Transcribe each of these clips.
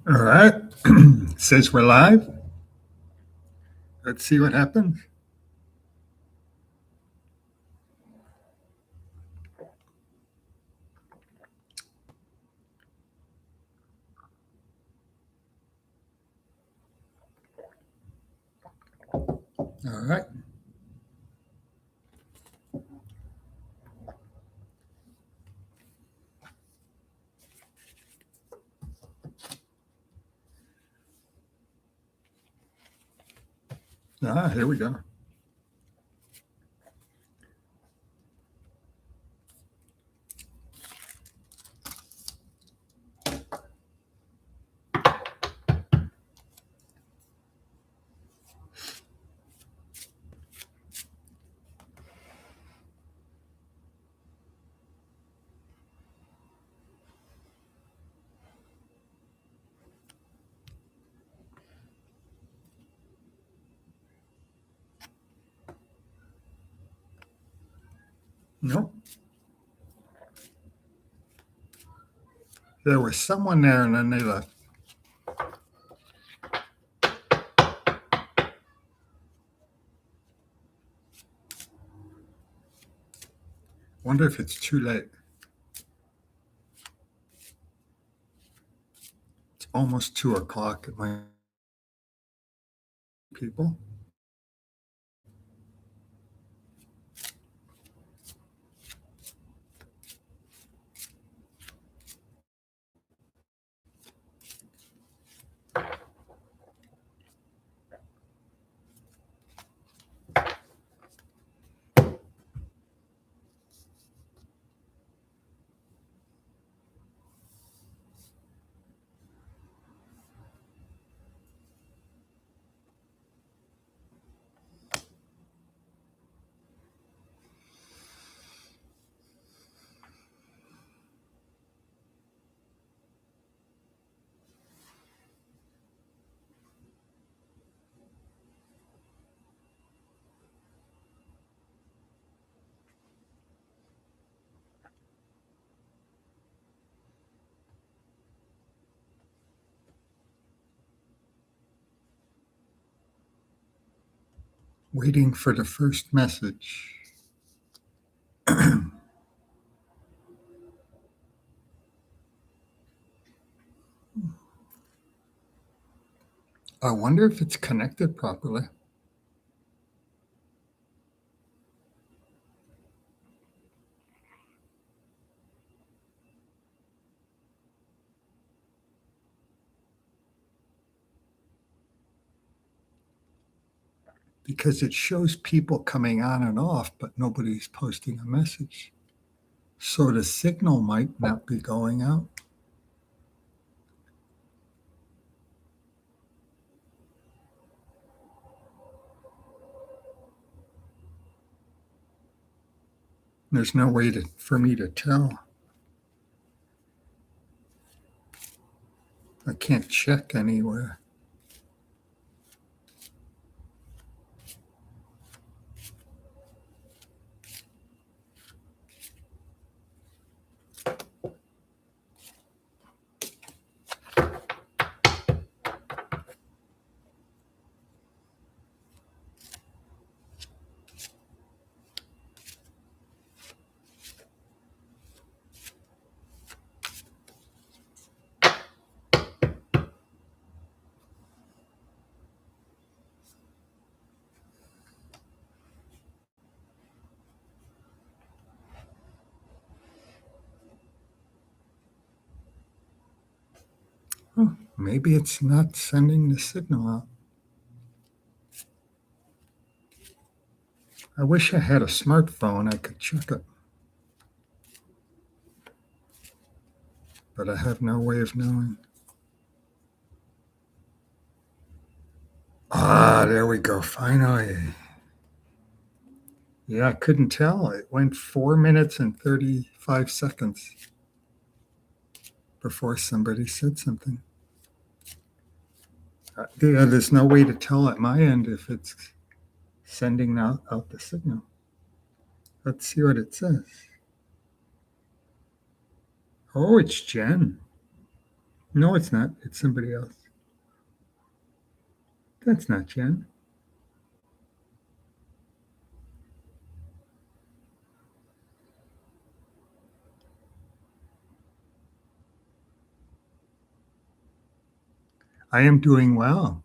All right. Says we're live. Let's see what happens. All right. Here we go. Nope. There was someone there and then they left. Wonder if it's too late. It's almost 2 o'clock at my people. Waiting for the first message. I wonder if it's connected properly. Because it shows people coming on and off, but nobody's posting a message. So the signal might not be going out. There's no way for me to tell. I can't check anywhere. Oh, maybe it's not sending the signal out. I wish I had a smartphone I could check it. But I have no way of knowing. There we go. Finally. Yeah, I couldn't tell. It went 4 minutes and 35 seconds before somebody said something. Yeah, there's no way to tell at my end if it's sending out the signal. Let's see what it says. Oh, it's Jen. No, it's not. It's somebody else. That's not Jen. I am doing well.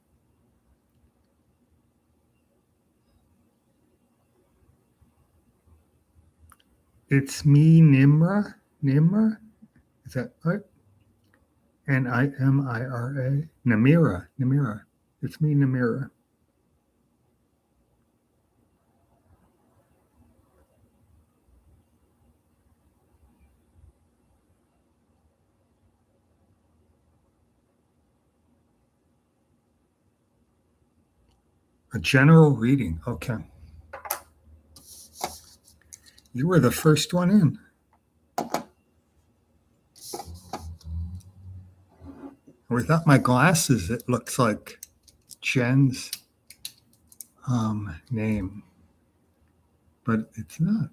It's me, Nimra. Nimra? Is that right? Nimira. Namira. Namira. It's me, Namira. A general reading. Okay. You were the first one in. Without my glasses, it looks like Jen's name, but it's not.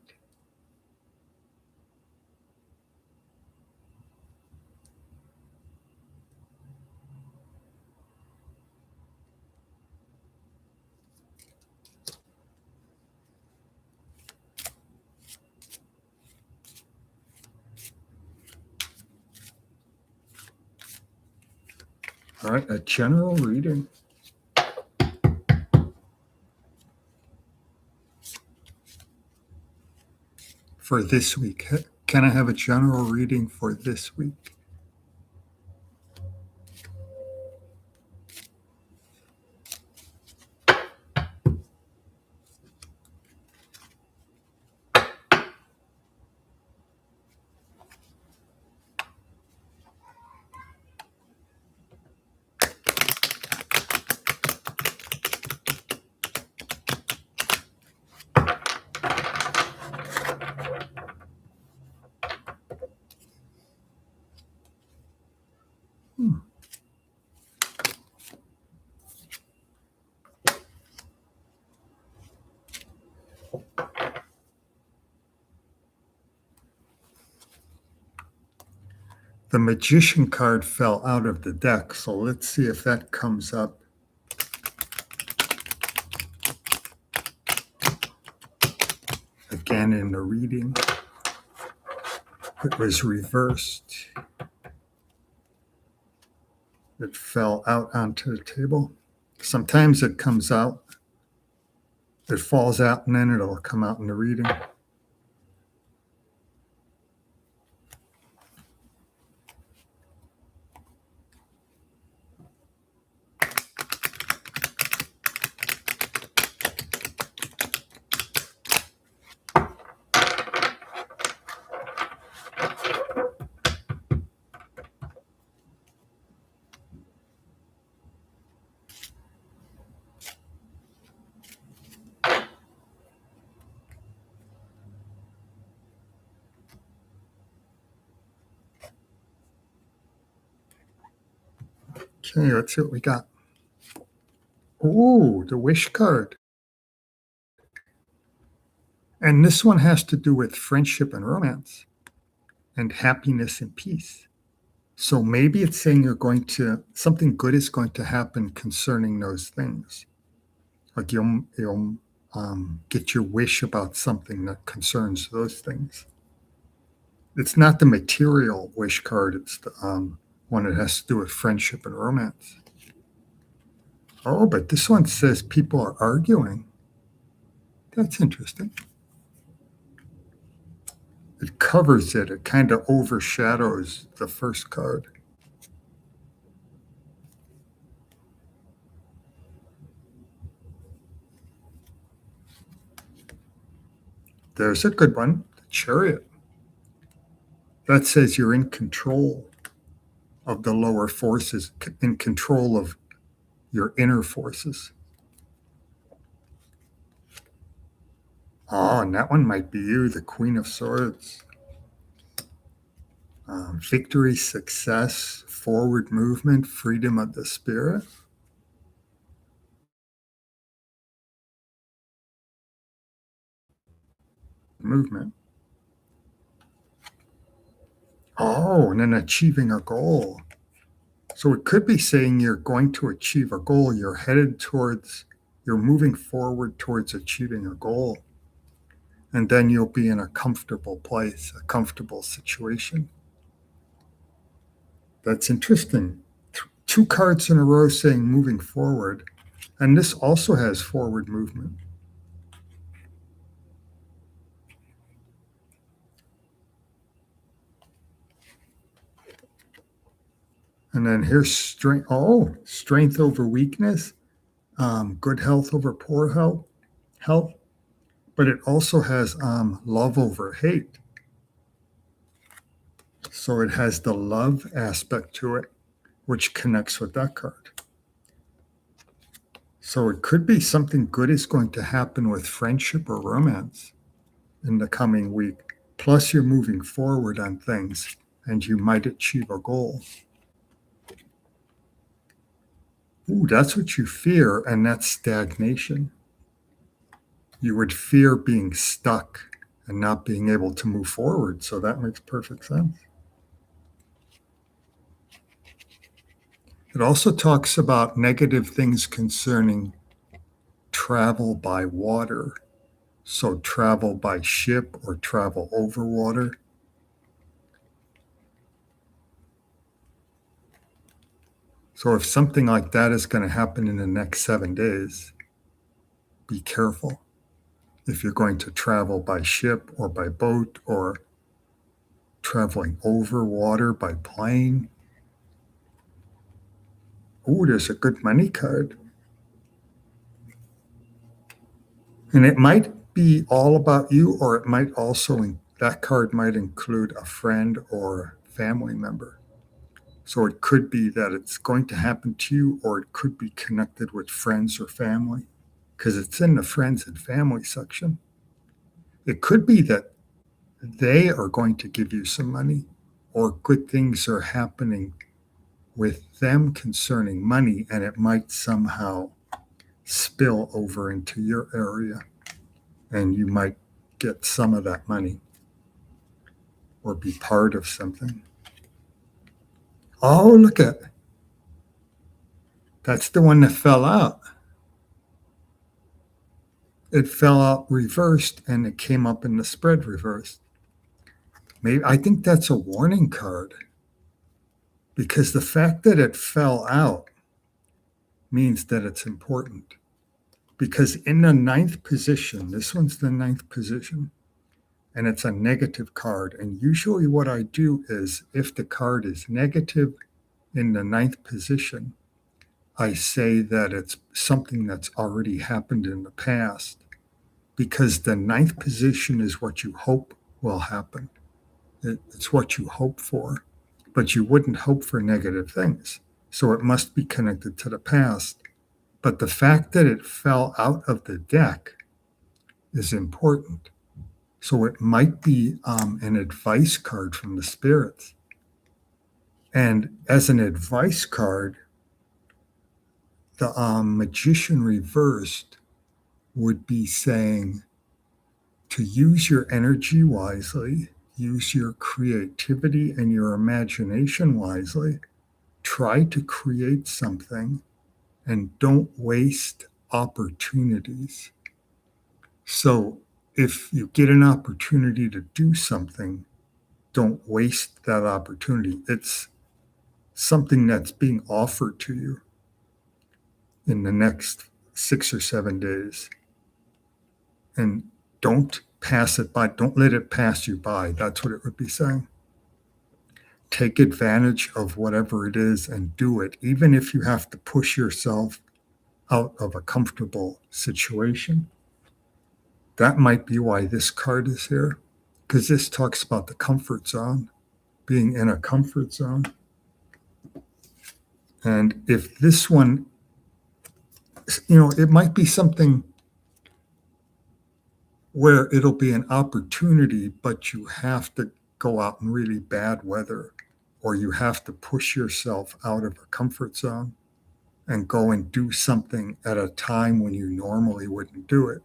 All right, a general reading. For this week. Can I have a general reading for this week? The Magician card fell out of the deck, so let's see if that comes up. Again in the reading. It was reversed. It fell out onto the table. Sometimes it comes out, it falls out, and then it'll come out in the reading. Okay, let's see what we got. Ooh, the Wish card. And this one has to do with friendship and romance and happiness and peace. So maybe it's saying something good is going to happen concerning those things. Like you'll get your wish about something that concerns those things. It's not the material wish card. It's the one that has to do with friendship and romance. Oh, but this one says people are arguing. That's interesting. It covers it. It kind of overshadows the first card. There's a good one. The Chariot. That says you're in control of the lower forces, in control of your inner forces. Oh, and that one might be you, the Queen of Swords. Victory, success, forward movement, freedom of the spirit. Movement. Oh, and then achieving a goal. So it could be saying you're going to achieve a goal, you're moving forward towards achieving a goal, and then you'll be in a comfortable place, a comfortable situation. That's interesting. Two cards in a row saying moving forward, and this also has forward movement. And then here's strength. Oh, strength over weakness, good health over poor health. But it also has love over hate. So it has the love aspect to it, which connects with that card. So it could be something good is going to happen with friendship or romance in the coming week. Plus, you're moving forward on things and you might achieve a goal. Ooh, that's what you fear, and that's stagnation. You would fear being stuck and not being able to move forward. So that makes perfect sense. It also talks about negative things concerning travel by water. So travel by ship or travel over water. So if something like that is going to happen in the next 7 days, be careful. If you're going to travel by ship or by boat or traveling over water by plane. Ooh, there's a good money card. And it might be all about you, or it might also, that card might include a friend or family member. So it could be that it's going to happen to you, or it could be connected with friends or family, because it's in the friends and family section. It could be that they are going to give you some money, or good things are happening with them concerning money, and it might somehow spill over into your area, and you might get some of that money or be part of something. Oh, look at that's the one that fell out. It fell out reversed and it came up in the spread reversed. Maybe I think that's a warning card, because the fact that it fell out means that it's important. Because in the ninth position, this one's the ninth position, and it's a negative card. And usually, what I do is if the card is negative in the ninth position, I say that it's something that's already happened in the past, because the ninth position is what you hope will happen. It's what you hope for, but you wouldn't hope for negative things. So it must be connected to the past. But the fact that it fell out of the deck is important. So it might be an advice card from the spirits. And as an advice card, the magician reversed would be saying to use your energy wisely, use your creativity and your imagination wisely, try to create something, and don't waste opportunities. So if you get an opportunity to do something, don't waste that opportunity. It's something that's being offered to you in the next 6 or 7 days. And don't pass it by. Don't let it pass you by. That's what it would be saying. Take advantage of whatever it is and do it, even if you have to push yourself out of a comfortable situation. That might be why this card is here, because this talks about the comfort zone, being in a comfort zone. And if this one, it might be something where it'll be an opportunity, but you have to go out in really bad weather, or you have to push yourself out of a comfort zone and go and do something at a time when you normally wouldn't do it,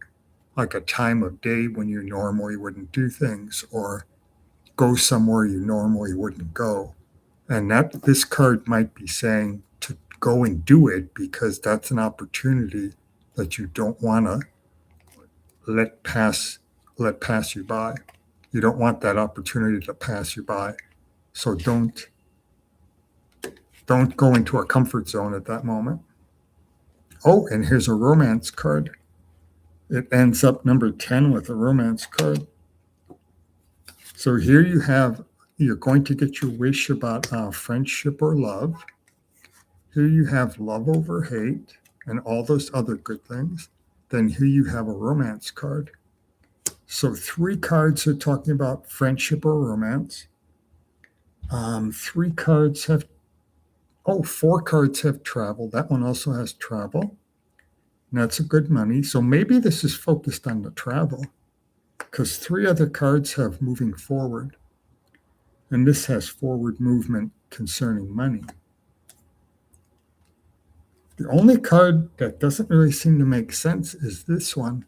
like a time of day when you normally wouldn't do things, or go somewhere you normally wouldn't go. And that this card might be saying to go and do it because that's an opportunity that you don't want to let pass let pass you by. You don't want that opportunity to pass you by. So don't go into a comfort zone at that moment. Oh, and here's a romance card. It ends up number 10 with a romance card. So here you're going to get your wish about friendship or love. Here you have love over hate and all those other good things. Then here you have a romance card. So 3 cards are talking about friendship or romance. 3 cards have, 4 cards have travel. That one also has travel. And that's a good money. So maybe this is focused on the travel because 3 other cards have moving forward. And this has forward movement concerning money. The only card that doesn't really seem to make sense is this one.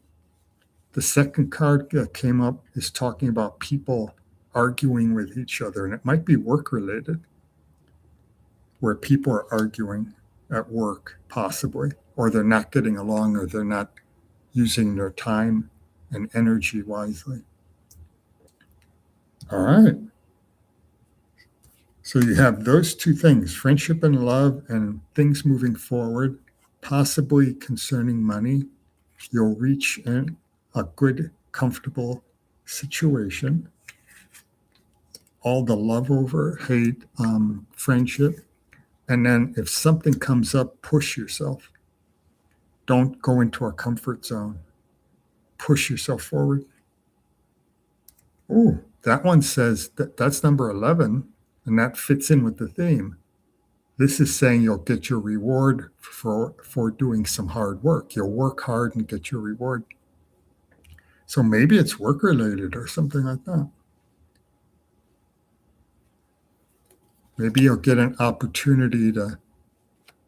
The second card that came up is talking about people arguing with each other, and it might be work related, where people are arguing at work, possibly, or they're not getting along, or they're not using their time and energy wisely. All right. So you have those 2 things, friendship and love, and things moving forward, possibly concerning money. You'll reach in a good, comfortable situation. All the love over hate, friendship. And then if something comes up, push yourself. Don't go into a comfort zone. Push yourself forward. Oh, that one says that's number 11, and that fits in with the theme. This is saying you'll get your reward for doing some hard work. You'll work hard and get your reward. So maybe it's work related or something like that. Maybe you'll get an opportunity to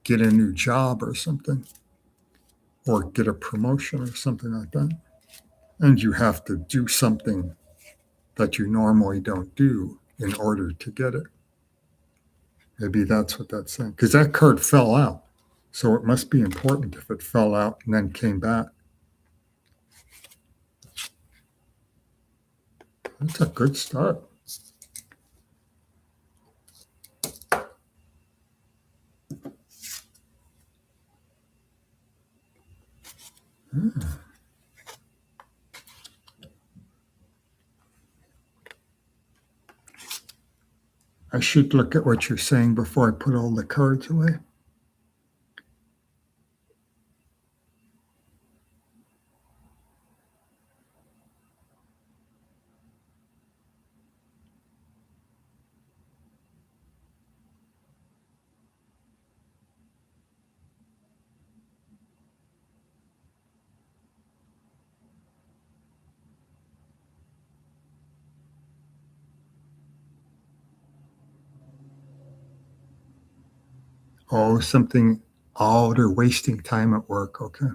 get a new job or something, or get a promotion or something like that. And you have to do something that you normally don't do in order to get it. Maybe that's what that's saying. Because that card fell out. So it must be important if it fell out and then came back. That's a good start. I should look at what you're saying before I put all the cards away. Oh, something. Oh, they're wasting time at work. Okay.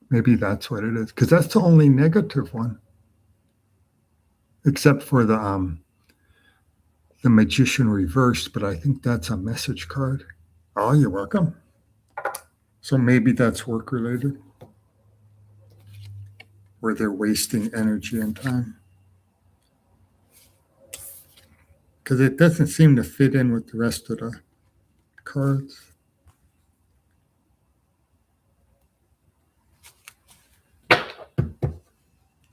Maybe that's what it is. Because that's the only negative one. Except for the magician reversed, but I think that's a message card. Oh, you're welcome. So maybe that's work related, where they're wasting energy and time. Because it doesn't seem to fit in with the rest of the cards.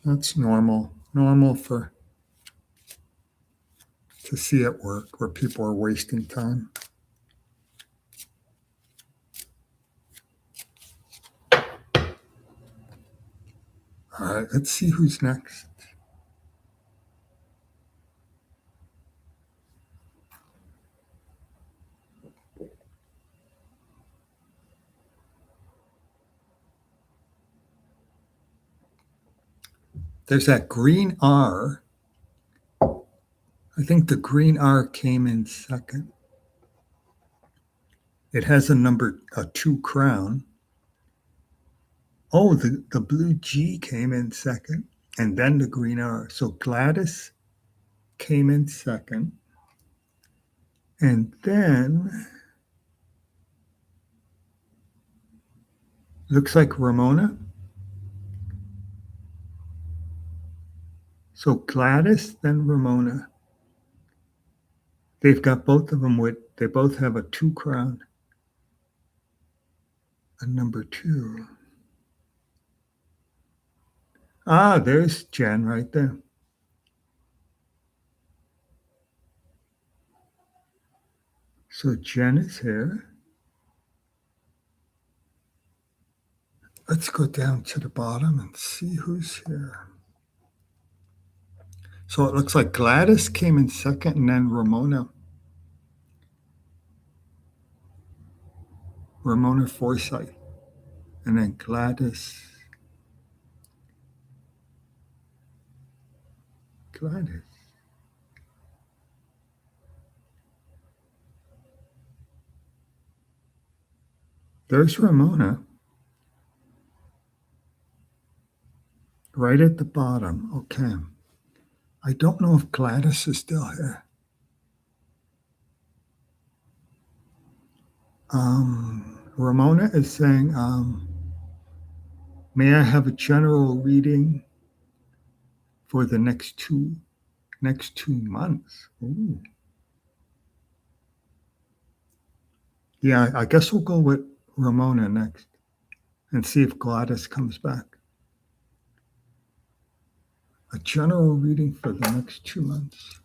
That's normal. Normal to see at work where people are wasting time. All right, let's see who's next. There's that green R. I think the green R came in second. It has a 2 crown. Oh, the blue G came in second, and then the green R. So Gladys came in second. And then looks like Ramona. So Gladys, then Ramona. They've got both of them they both have a 2 crown, a number 2. Ah, there's Jen right there. So Jen is here. Let's go down to the bottom and see who's here. So it looks like Gladys came in second and then Ramona. Ramona Forsythe. And then Gladys. There's Ramona. Right at the bottom. Okay. I don't know if Gladys is still here. Ramona is saying, may I have a general reading for the next two months? Ooh. Yeah, I guess we'll go with Ramona next and see if Gladys comes back. A general reading for the next 2 months.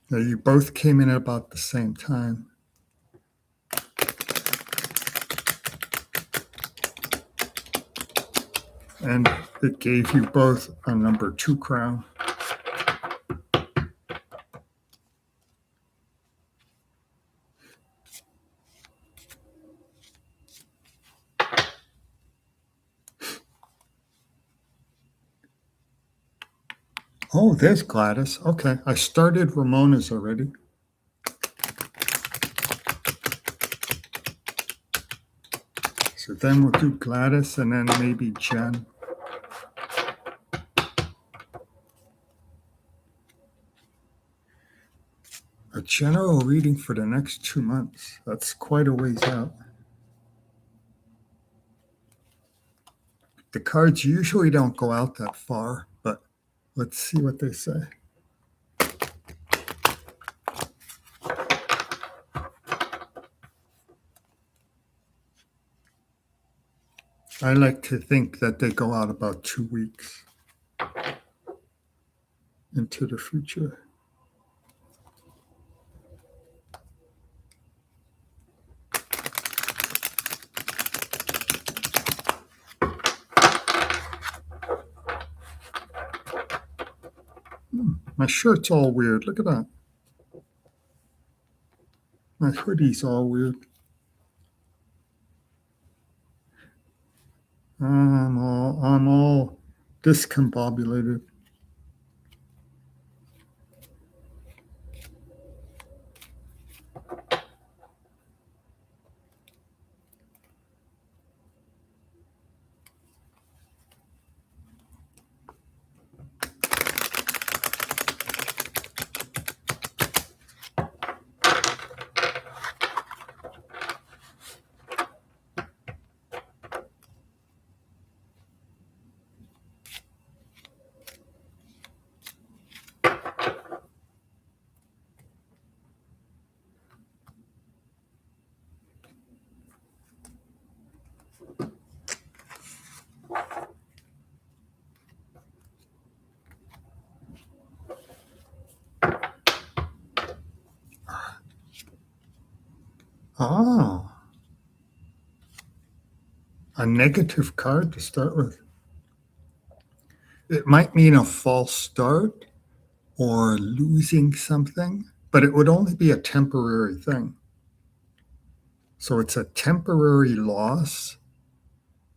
Now, you both came in at about the same time. And it gave you both a number 2 crown. Oh, there's Gladys. Okay, I started Ramona's already. So then we'll do Gladys and then maybe Jen. A general reading for the next 2 months. That's quite a ways out. The cards usually don't go out that far, but let's see what they say. I like to think that they go out about 2 weeks into the future. My shirt's all weird. Look at that. My hoodie's all weird. I'm all discombobulated. Ah, a negative card to start with. It might mean a false start or losing something, but it would only be a temporary thing. So it's a temporary loss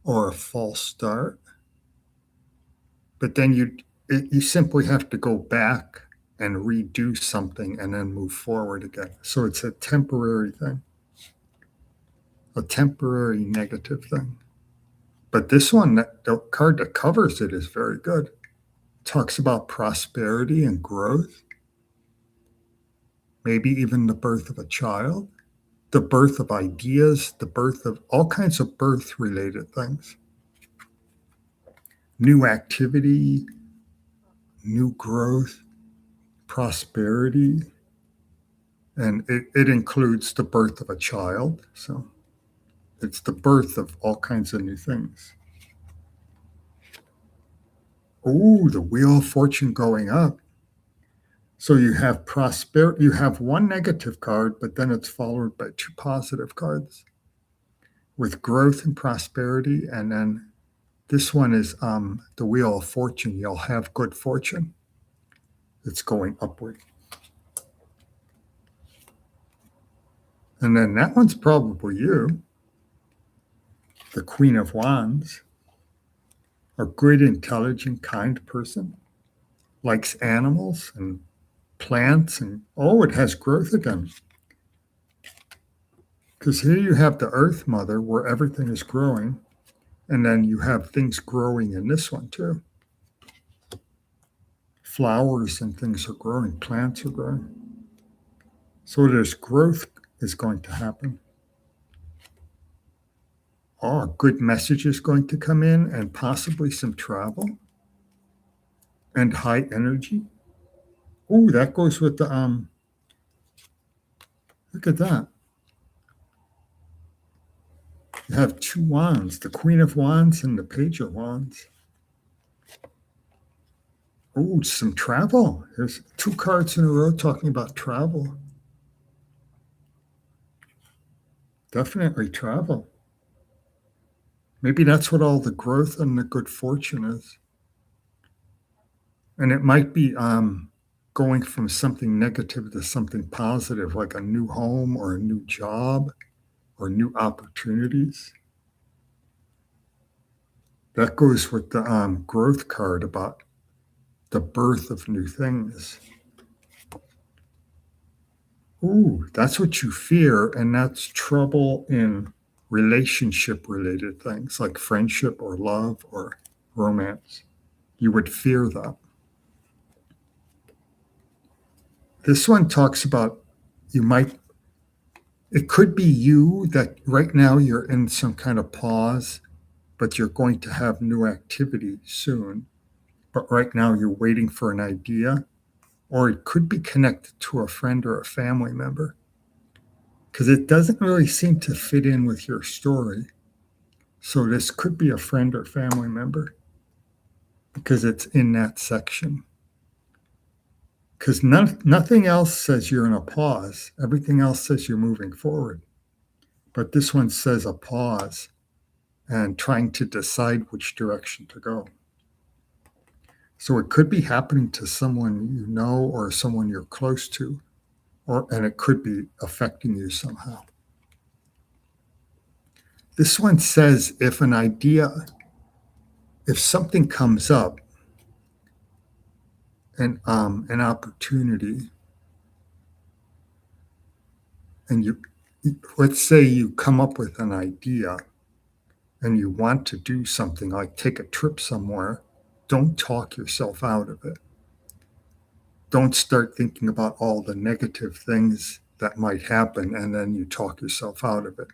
or a false start, but then you simply have to go back and redo something and then move forward again. So it's a temporary thing, a temporary negative thing. But this one, the card that covers it is very good. Talks about prosperity and growth, maybe even the birth of a child, the birth of ideas, the birth of all kinds of birth related things, new activity, new growth, prosperity. And it includes the birth of a child. So it's the birth of all kinds of new things. Oh, the wheel of fortune going up. So you have prosperity, you have one negative card, but then it's followed by two positive cards with growth and prosperity. And then this one is the wheel of fortune. You'll have good fortune. It's going upward. And then that one's probably you, the Queen of Wands, a good, intelligent, kind person, likes animals and plants, and oh, it has growth again. Because here you have the Earth Mother where everything is growing, and then you have things growing in this one too. Flowers and things are growing, plants are growing. So there's growth is going to happen. Oh, a good message is going to come in, and possibly some travel and high energy. Oh, that goes with the look at that. You have two wands, the Queen of Wands and the Page of Wands. Oh, some travel. There's two cards in a row talking about travel. Definitely travel. Maybe that's what all the growth and the good fortune is. And it might be going from something negative to something positive, like a new home or a new job or new opportunities. That goes with the growth card about the birth of new things. Ooh, that's what you fear, and that's trouble in relationship related things like friendship or love or romance. You would fear that. This one talks about you might, it could be you that right now you're in some kind of pause, but you're going to have new activity soon. But right now you're waiting for an idea, or it could be connected to a friend or a family member because it doesn't really seem to fit in with your story. So this could be a friend or family member because it's in that section. Because nothing else says you're in a pause. Everything else says you're moving forward. But this one says a pause and trying to decide which direction to go. So it could be happening to someone you know or someone you're close to, and it could be affecting you somehow. This one says if something comes up, and an opportunity, and let's say you come up with an idea and you want to do something like take a trip somewhere, don't talk yourself out of it. Don't start thinking about all the negative things that might happen and then you talk yourself out of it.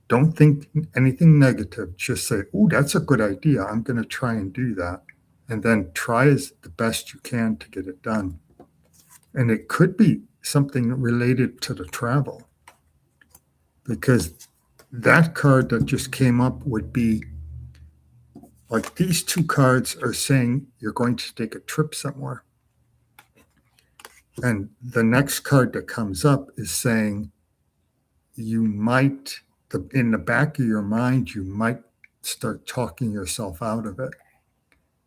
Don't think anything negative. Just say, oh, that's a good idea. I'm going to try and do that. And then try as the best you can to get it done. And it could be something related to the travel, because that card that just came up would be like these two cards are saying you're going to take a trip somewhere. And the next card that comes up is saying you might, in the back of your mind, you might start talking yourself out of it.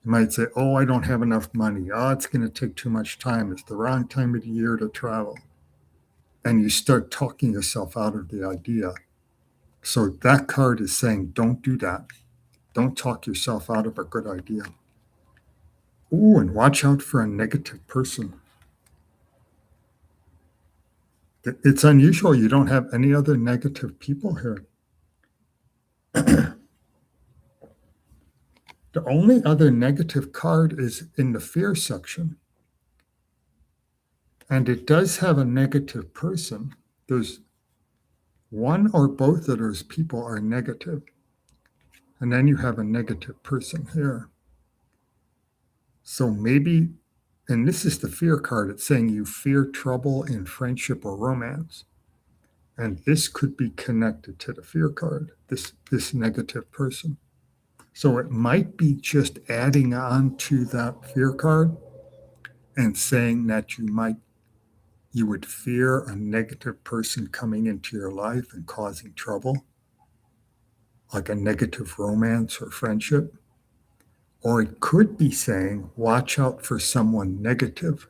You might say, oh, I don't have enough money. Oh, it's going to take too much time. It's the wrong time of the year to travel. And you start talking yourself out of the idea. So that card is saying, don't do that. Don't talk yourself out of a good idea. Ooh, and watch out for a negative person. It's unusual. You don't have any other negative people here. The only other negative card is in the fear section. And it does have a negative person. There's one or both of those people are negative. And then you have a negative person here. So maybe, and this is the fear card, it's saying you fear trouble in friendship or romance. And this could be connected to the fear card, this negative person. So it might be just adding on to that fear card and saying that you would fear a negative person coming into your life and causing trouble, like a negative romance or friendship. Or it could be saying, watch out for someone negative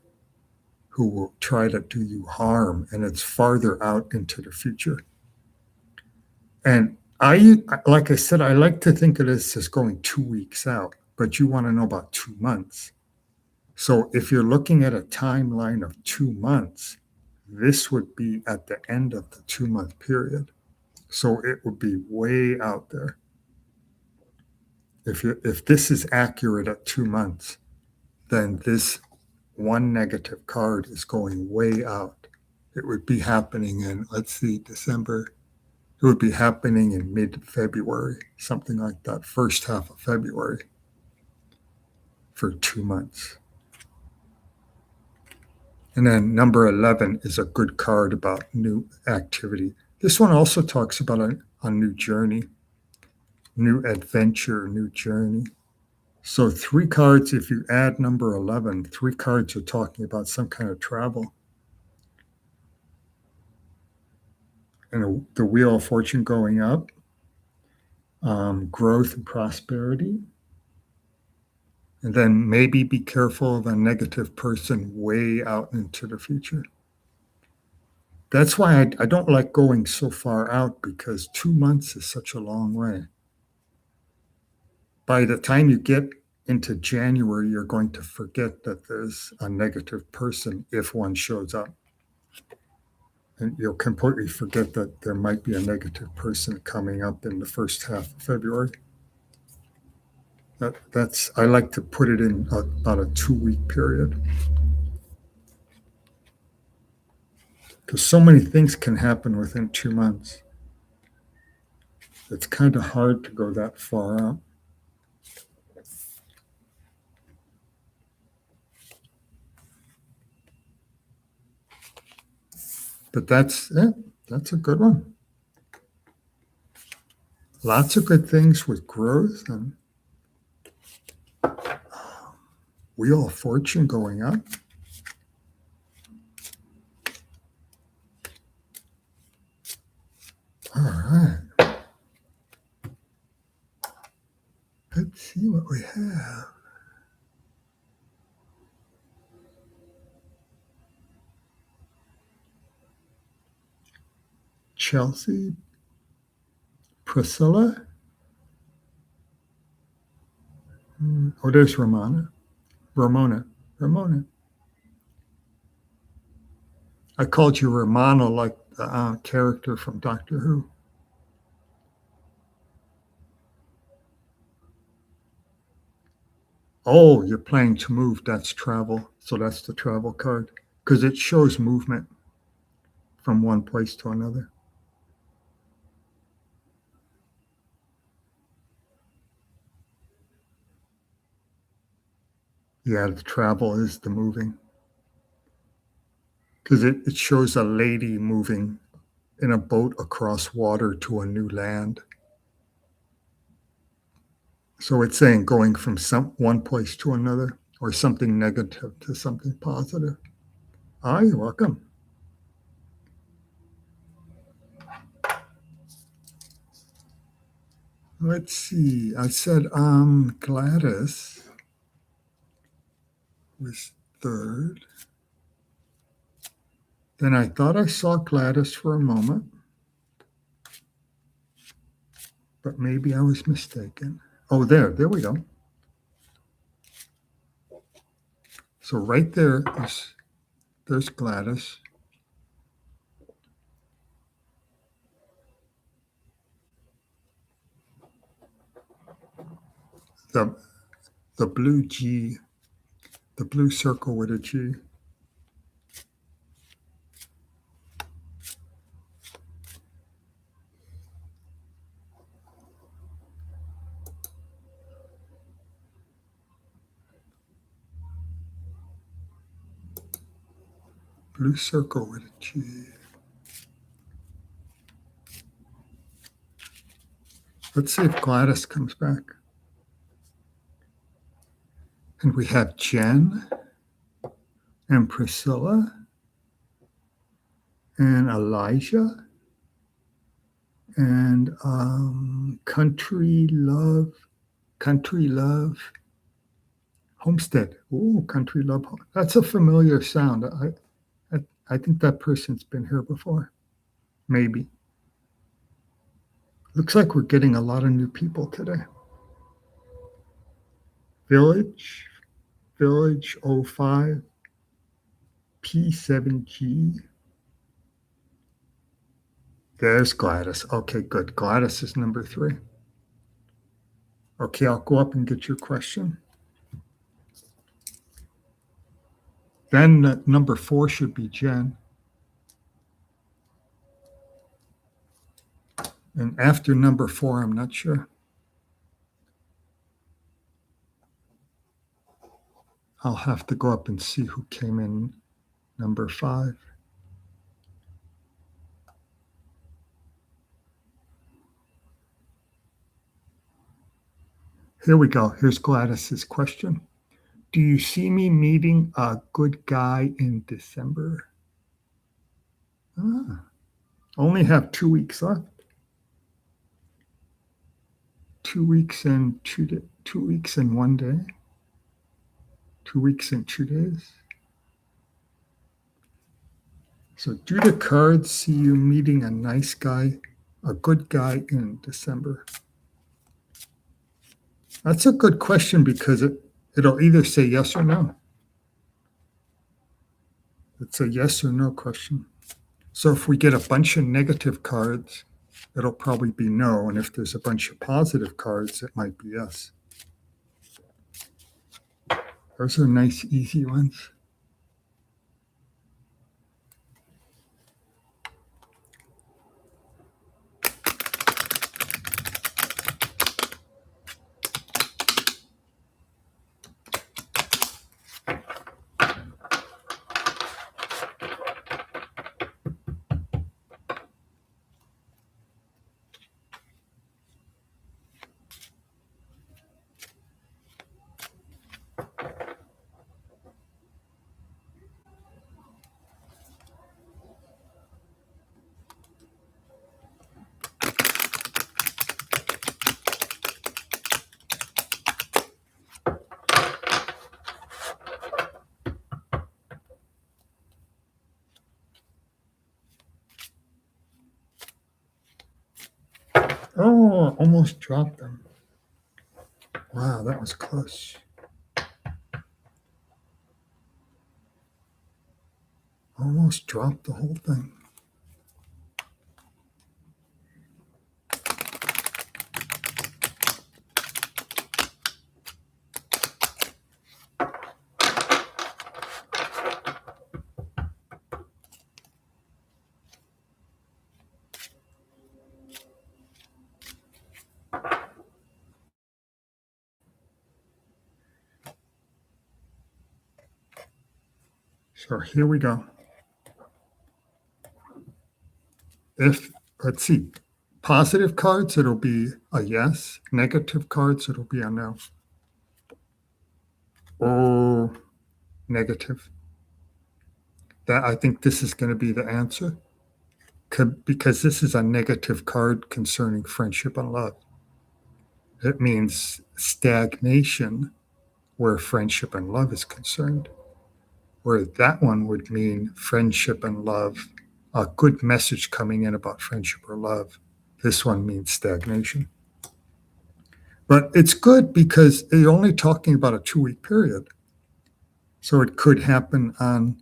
who will try to do you harm, and it's farther out into the future. And like I said, I like to think of this as going 2 weeks out, but you want to know about 2 months. So if you're looking at a timeline of 2 months, this would be at the end of the 2-month period. So it would be way out there. If this is accurate at 2 months, then this one negative card is going way out. It would be happening in, let's see, December. It would be happening in mid-February, something like that, first half of February for 2 months. And then number 11 is a good card about new activity. This one also talks about a new journey, new adventure, new journey. So 3 cards, if you add number 11, 3 cards are talking about some kind of travel. And the Wheel of Fortune going up, growth and prosperity. And then maybe be careful of a negative person way out into the future. That's why I don't like going so far out, because 2 months is such a long way. By the time you get into January, you're going to forget that there's a negative person if one shows up. And you'll completely forget that there might be a negative person coming up in the first half of February. I like to put it in about a 2-week period. Because so many things can happen within 2 months. It's kind of hard to go that far out. But that's it. That's a good one. Lots of good things with growth and Wheel of Fortune going up. All right. Let's see what we have. Chelsea, Priscilla. Oh, there's Ramona. I called you Romana like the character from Doctor Who. Oh, you're planning to move. That's travel. So that's the travel card, because it shows movement from one place to another. Yeah, the travel is the moving. Because it shows a lady moving in a boat across water to a new land. So it's saying going from one place to another, or something negative to something positive. Ah, you're welcome. Let's see. I said Gladys was third. Then I thought I saw Gladys for a moment, but maybe I was mistaken. Oh, there we go. So right there's Gladys. the the blue G, the blue circle with a G. Blue circle with a G. Let's see if Gladys comes back. And we have Jen and Priscilla and Elijah and Country Love Homestead. Oh, Country Love. That's a familiar sound. I think that person's been here before. Maybe. Looks like we're getting a lot of new people today. Village 05, P7G. There's Gladys. Okay, good. Gladys is number 3. Okay, I'll go up and get your question. Then number 4 should be Jen. And after number 4, I'm not sure. I'll have to go up and see who came in number 5. Here we go. Here's Gladys's question. Do you see me meeting a good guy in December? Only have 2 weeks left. 2 weeks and 2 weeks and 1 day. 2 weeks and 2 days. So do the cards see you meeting a nice guy, a good guy in December? That's a good question because it'll either say yes or no. It's a yes or no question. So if we get a bunch of negative cards, it'll probably be no. And if there's a bunch of positive cards, it might be yes. Those are nice, easy ones. Oh, almost dropped them. Wow, that was close. Almost dropped the whole thing. So here we go. Let's see, positive cards, it'll be a yes. Negative cards, it'll be a no. Oh, negative. I think this is going to be the answer because this is a negative card concerning friendship and love. It means stagnation where friendship and love is concerned, where that one would mean friendship and love, a good message coming in about friendship or love. This one means stagnation. But it's good because you're only talking about a 2-week period. So it could happen on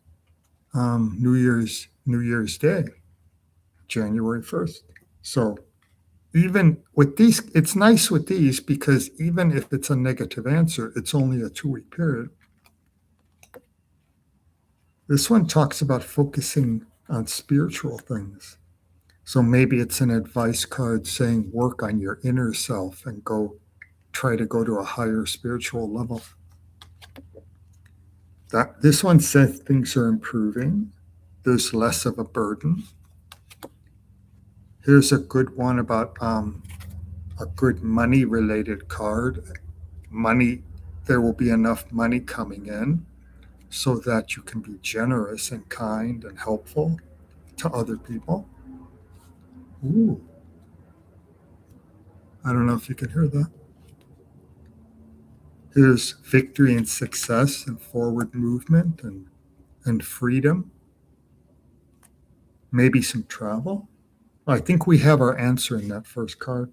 New Year's Day, January 1st. So Even with these, it's nice with these because even if it's a negative answer, it's only a 2-week period. This one talks about focusing on spiritual things. So maybe it's an advice card saying work on your inner self and try to go to a higher spiritual level. This one says things are improving. There's less of a burden. Here's a good one about a good money related card. Money, there will be enough money coming in so that you can be generous and kind and helpful to other people. Ooh, I don't know if you can hear that. Here's victory and success and forward movement and freedom. Maybe some travel. I think we have our answer in that first card.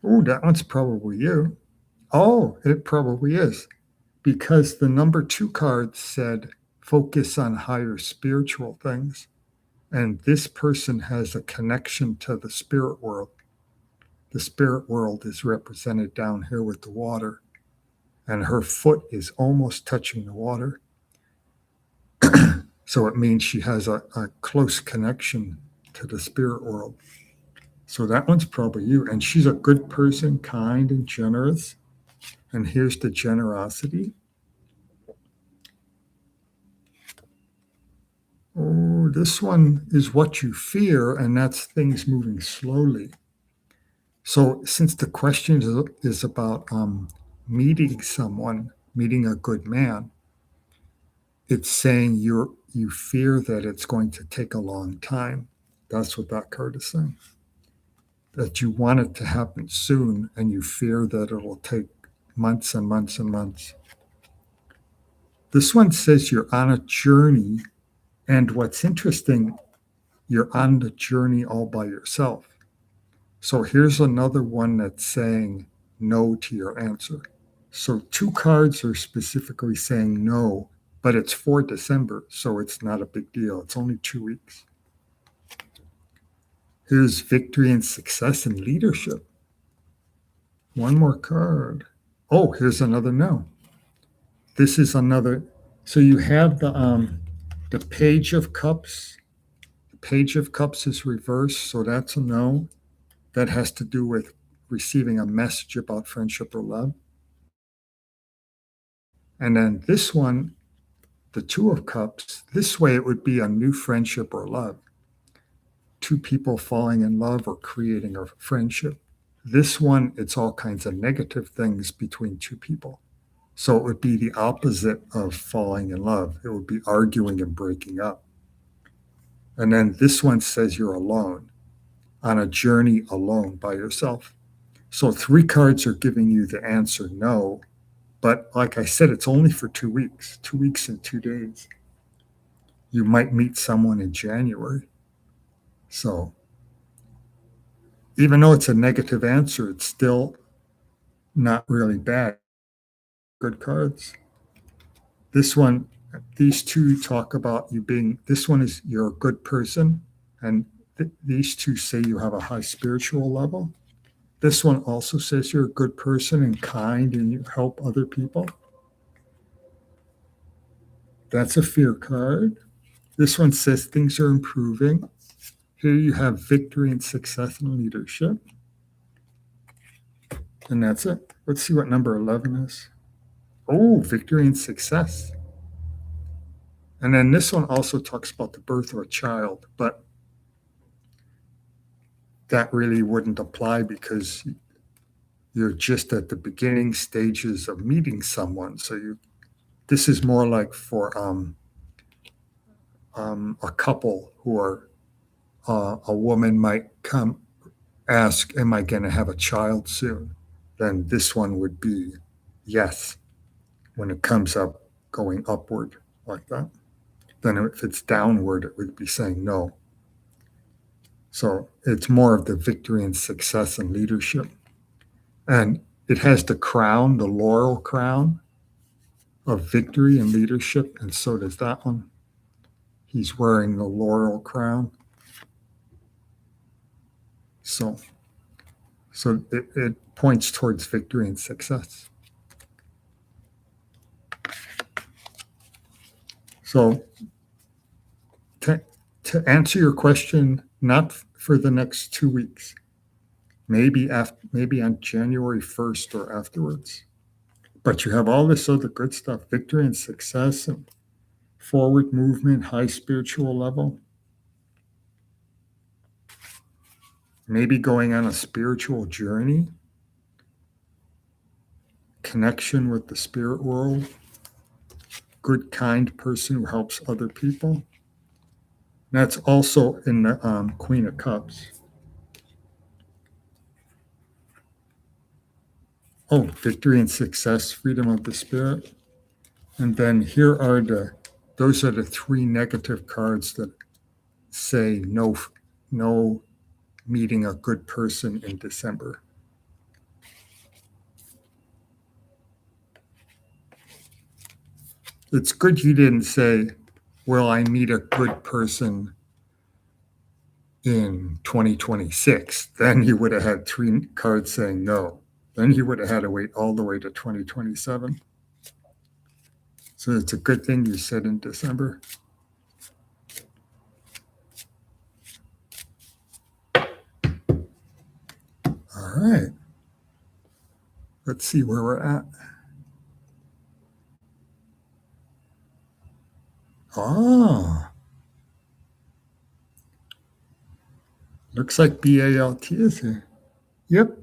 Oh, that one's probably you. Oh, it probably is. Because the number 2 card said focus on higher spiritual things. And this person has a connection to the spirit world. The spirit world is represented down here with the water, and her foot is almost touching the water. So it means she has a close connection to the spirit world. So that one's probably you. And she's a good person, kind and generous. And here's the generosity. Oh, this one is what you fear, and that's things moving slowly. So since the question is about meeting someone, meeting a good man, it's saying you fear that it's going to take a long time. That's what that card is saying. That you want it to happen soon, and you fear that it'll take months and months and months. This one says you're on a journey, and what's interesting, you're on the journey all by yourself. So here's another one that's saying no to your answer. So 2 cards are specifically saying no, but it's for December, so it's not a big deal. It's only 2 weeks. Here's victory and success and leadership. One more card. Oh, here's another no. This is another. So you have the Page of Cups. The Page of Cups is reversed, so that's a no. That has to do with receiving a message about friendship or love. And then this one, the Two of Cups, this way it would be a new friendship or love. 2 people falling in love or creating a friendship. This one, it's all kinds of negative things between 2 people. So it would be the opposite of falling in love. It would be arguing and breaking up. And then this one says you're alone, on a journey alone by yourself. So 3 cards are giving you the answer no. But like I said, it's only for 2 weeks, 2 weeks and 2 days. You might meet someone in January. So even though it's a negative answer, it's still not really bad. Good cards. This one, these 2 talk about you being, this one is you're a good person. And these 2 say you have a high spiritual level. This one also says you're a good person and kind and you help other people. That's a fear card. This one says things are improving. Here you have victory and success and leadership. And that's it. Let's see what number 11 is. Oh, victory and success. And then this one also talks about the birth of a child, but that really wouldn't apply because you're just at the beginning stages of meeting someone. So this is more like for a couple who are, a woman might come ask, am I going to have a child soon? Then this one would be yes. When it comes up, going upward like that. Then if it's downward, it would be saying no. So it's more of the victory and success and leadership. And it has the crown, the laurel crown of victory and leadership. And so does that one. He's wearing the laurel crown. So, it points towards victory and success. So to answer your question, not for the next 2 weeks, maybe on January 1st or afterwards. But you have all this other good stuff, victory and success and forward movement, high spiritual level. Maybe going on a spiritual journey, connection with the spirit world, good, kind person who helps other people. That's also in the Queen of Cups. Oh, victory and success, freedom of the spirit. And then those are the 3 negative cards that say no meeting a good person in December. It's good you didn't say, will I meet a good person in 2026? Then you would have had 3 cards saying no. Then you would have had to wait all the way to 2027. So it's a good thing you said in December. All right. Let's see where we're at. Oh, looks like BALT is here. Yep.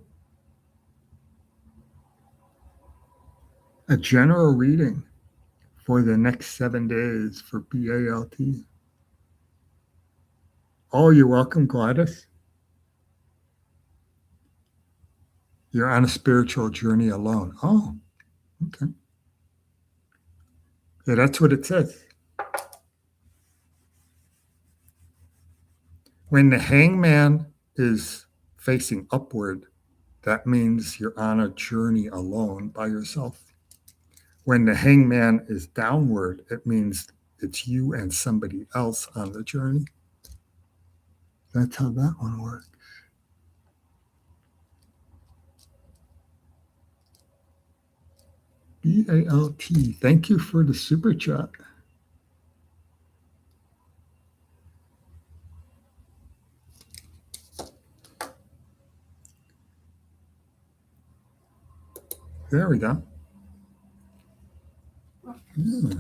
A general reading for the next 7 days for BALT. Oh, you're welcome, Gladys. You're on a spiritual journey alone. Oh, okay. Yeah, that's what it says. When the hangman is facing upward, that means you're on a journey alone by yourself. When the hangman is downward, it means it's you and somebody else on the journey. That's how that one works. BALT. Thank you for the super chat. There we go. Yeah.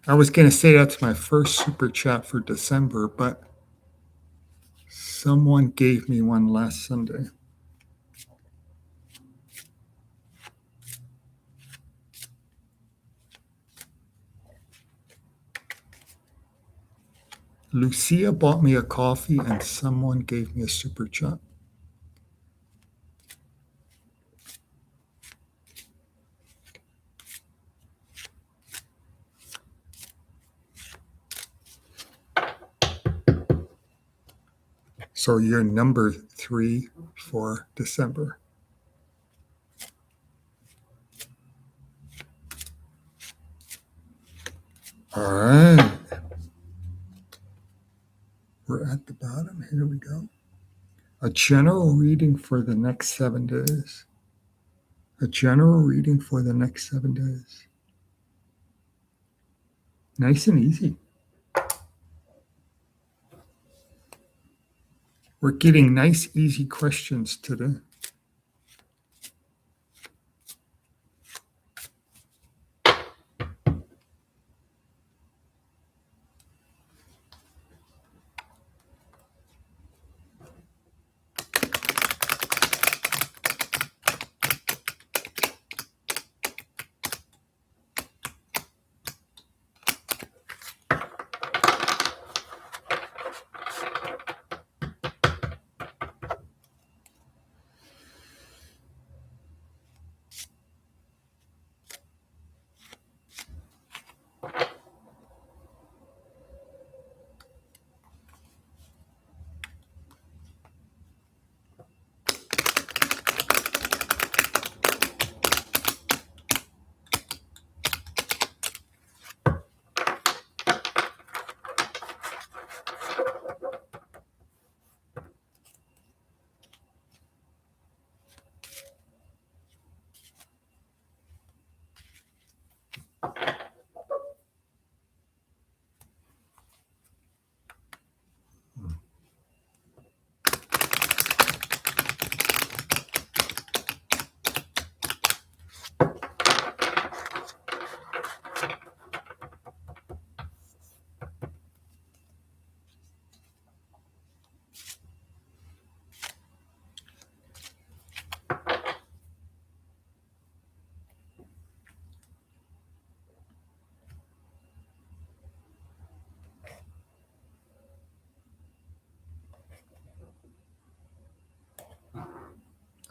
I was going to say that's my first super chat for December, but someone gave me one last Sunday. Lucia bought me a coffee and someone gave me a super chat. So you're number 3 for December. All right. We're at the bottom. Here we go. A general reading for the next 7 days. A general reading for the next 7 days. Nice and easy. We're getting nice, easy questions today.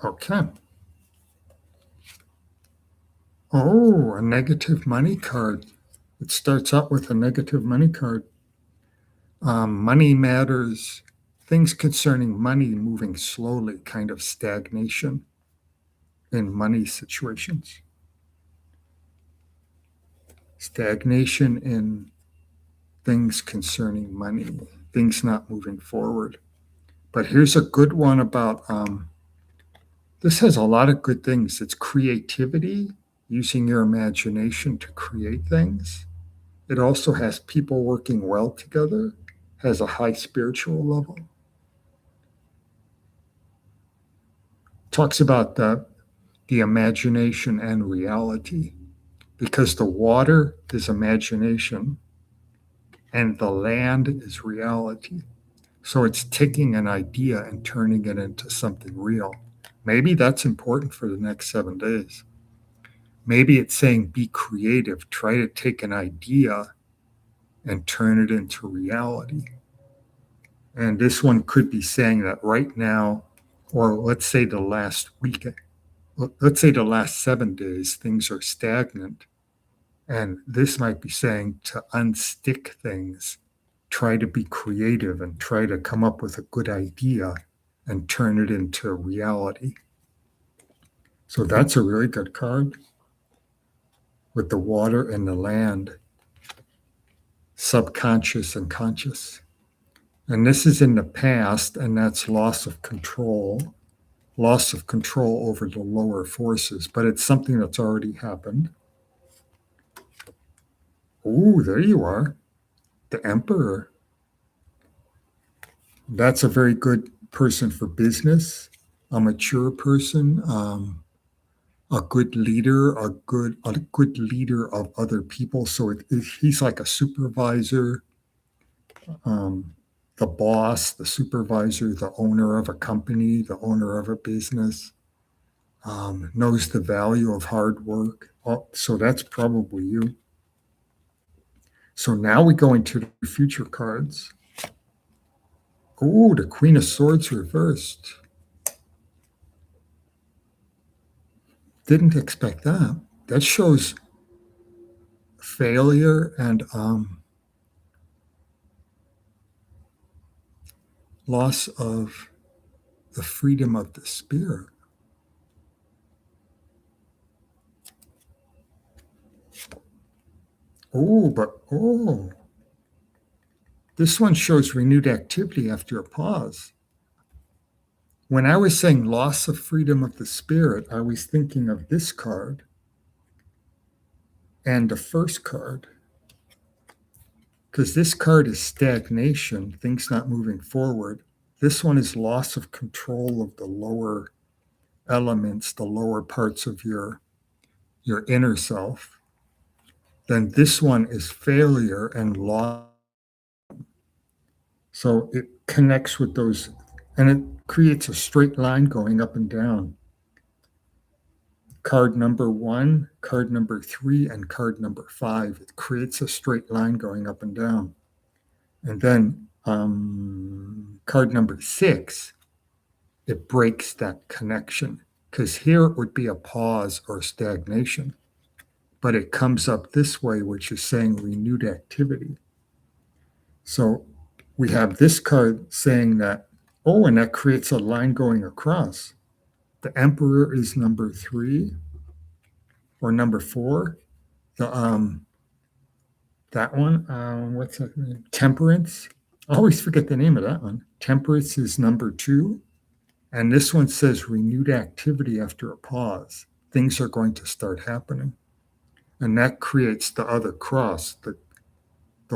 Okay. Oh, a negative money card. It starts out with a negative money card. Money matters, things concerning money moving slowly, kind of stagnation in money situations, stagnation in things concerning money, things not moving forward. But here's a good one about this has a lot of good things. It's creativity, using your imagination to create things. It also has people working well together, has a high spiritual level. Talks about the imagination and reality because the water is imagination and the land is reality. So it's taking an idea and turning it into something real. Maybe that's important for the next 7 days. Maybe it's saying be creative, try to take an idea and turn it into reality. And this one could be saying that right now, or let's say the last week, let's say the last 7 days, things are stagnant. And this might be saying to unstick things, try to be creative and try to come up with a good idea and turn it into reality. So that's a really good card with the water and the land, subconscious and conscious. And this is in the past, and that's loss of control over the lower forces, but it's something that's already happened. Oh, there you are, the Emperor. That's a very good person for business, a mature person, a good leader, a good leader of other people. So he's like a supervisor, um, the boss, the supervisor, the owner of a company, the owner of a business, knows the value of hard work. Oh, so that's probably you. So now we go into the future cards. Oh, the Queen of Swords reversed. Didn't expect that. That shows failure and loss of the freedom of the spirit. Oh, this one shows renewed activity after a pause. When I was saying loss of freedom of the spirit, I was thinking of this card and the first card. Because this card is stagnation, things not moving forward. This one is loss of control of the lower elements, the lower parts of your inner self. Then this one is failure and loss. So it connects with those, and it creates a straight line going up and down. Card number 1, card number 3, and card number 5. It creates a straight line going up and down. And then card number 6, it breaks that connection because here it would be a pause or stagnation. But it comes up this way, which is saying renewed activity. So we have this card saying that, oh, and that creates a line going across. The Emperor is number 3 or number 4. The that one, what's that name? Temperance. I always forget the name of that one. Temperance is number 2. And this one says renewed activity after a pause. Things are going to start happening. And that creates the other cross, the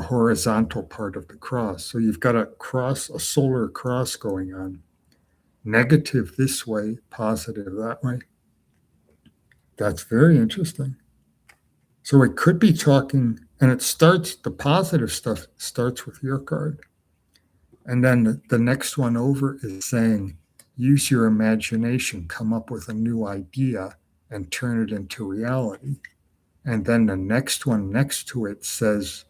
horizontal part of the cross. So you've got a cross, a solar cross going on. Negative this way, positive that way. That's very interesting. So it could be talking, and the positive stuff starts with your card. And then the next one over is saying, use your imagination, come up with a new idea and turn it into reality. And then the next one next to it says,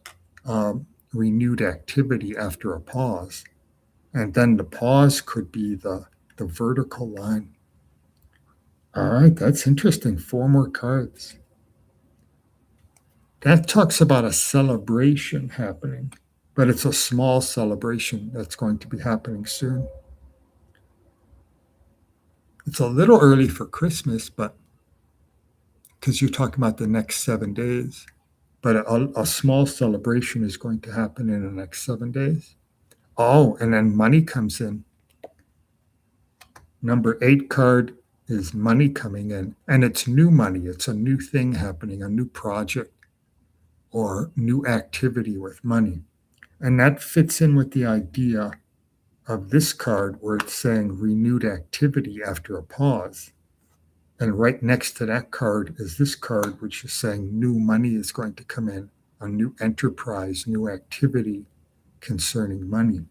renewed activity after a pause. And then the pause could be the vertical line. All right, that's interesting. Four more cards. That talks about a celebration happening, but it's a small celebration that's going to be happening soon. It's a little early for Christmas, but because you're talking about the next 7 days, but a small celebration is going to happen in the next 7 days. Oh, and then money comes in. Number 8 card is money coming in, and it's new money. It's a new thing happening, a new project or new activity with money. And that fits in with the idea of this card where it's saying renewed activity after a pause. And right next to that card is this card, which is saying new money is going to come in, a new enterprise, new activity concerning money.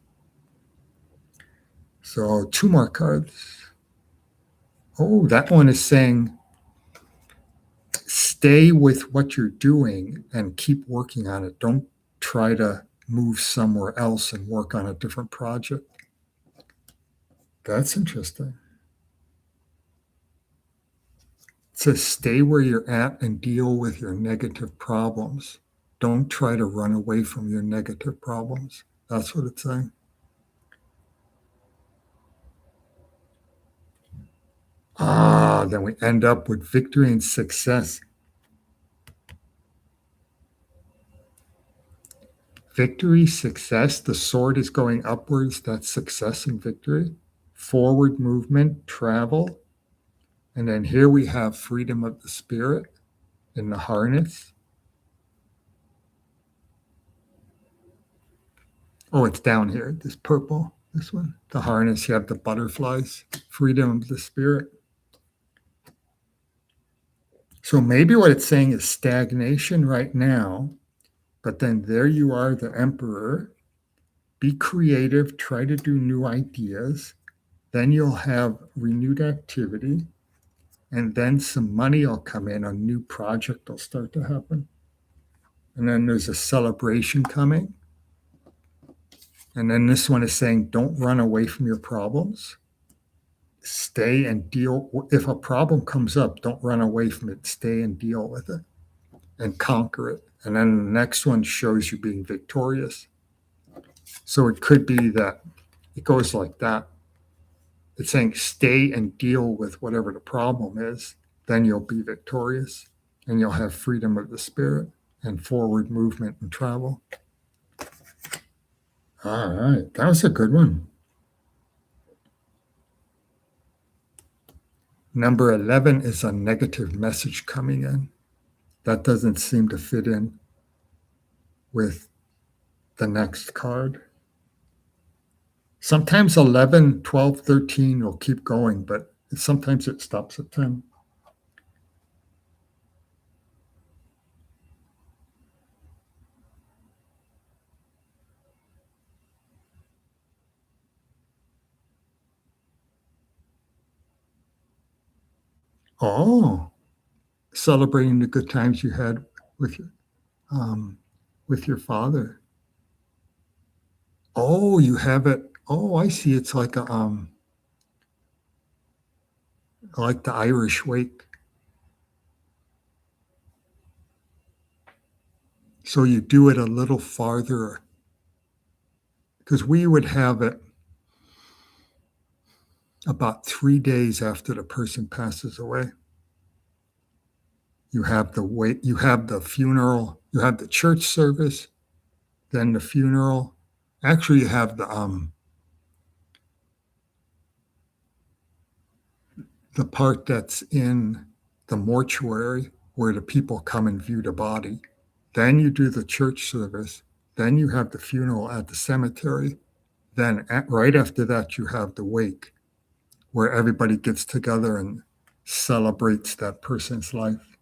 So 2 more cards. Oh, that one is saying stay with what you're doing and keep working on it. Don't try to move somewhere else and work on a different project. That's interesting. It says stay where you're at and deal with your negative problems. Don't try to run away from your negative problems. That's what it's saying. Then we end up with victory and success. Victory, success. The sword is going upwards. That's success and victory. Forward movement, travel. And then here we have freedom of the spirit in the harness. Oh, it's down here. This purple, this one. The harness, you have the butterflies. Freedom of the spirit. So maybe what it's saying is stagnation right now, but then there you are, the emperor. Be creative, try to do new ideas. Then you'll have renewed activity, and then some money will come in, a new project will start to happen. And then there's a celebration coming. And then this one is saying, don't run away from your problems. Stay and deal. If a problem comes up, don't run away from it. Stay and deal with it and conquer it. And then the next one shows you being victorious. So it could be that it goes like that. It's saying stay and deal with whatever the problem is. Then you'll be victorious and you'll have freedom of the spirit and forward movement and travel. All right. That was a good one. Number 11 is a negative message coming in. That doesn't seem to fit in with the next card. Sometimes 11, 12, 13 will keep going, but sometimes it stops at 10. Oh, celebrating the good times you had with your father. Oh, you have it. Oh, I see. It's like like the Irish wake. So you do it a little farther because we would have it about 3 days after the person passes away. You have the wake, you have the funeral, you have the church service, then the funeral. Actually, you have the part that's in the mortuary where the people come and view the body. Then you do the church service. Then you have the funeral at the cemetery. Then right after that, you have the wake where everybody gets together and celebrates that person's life.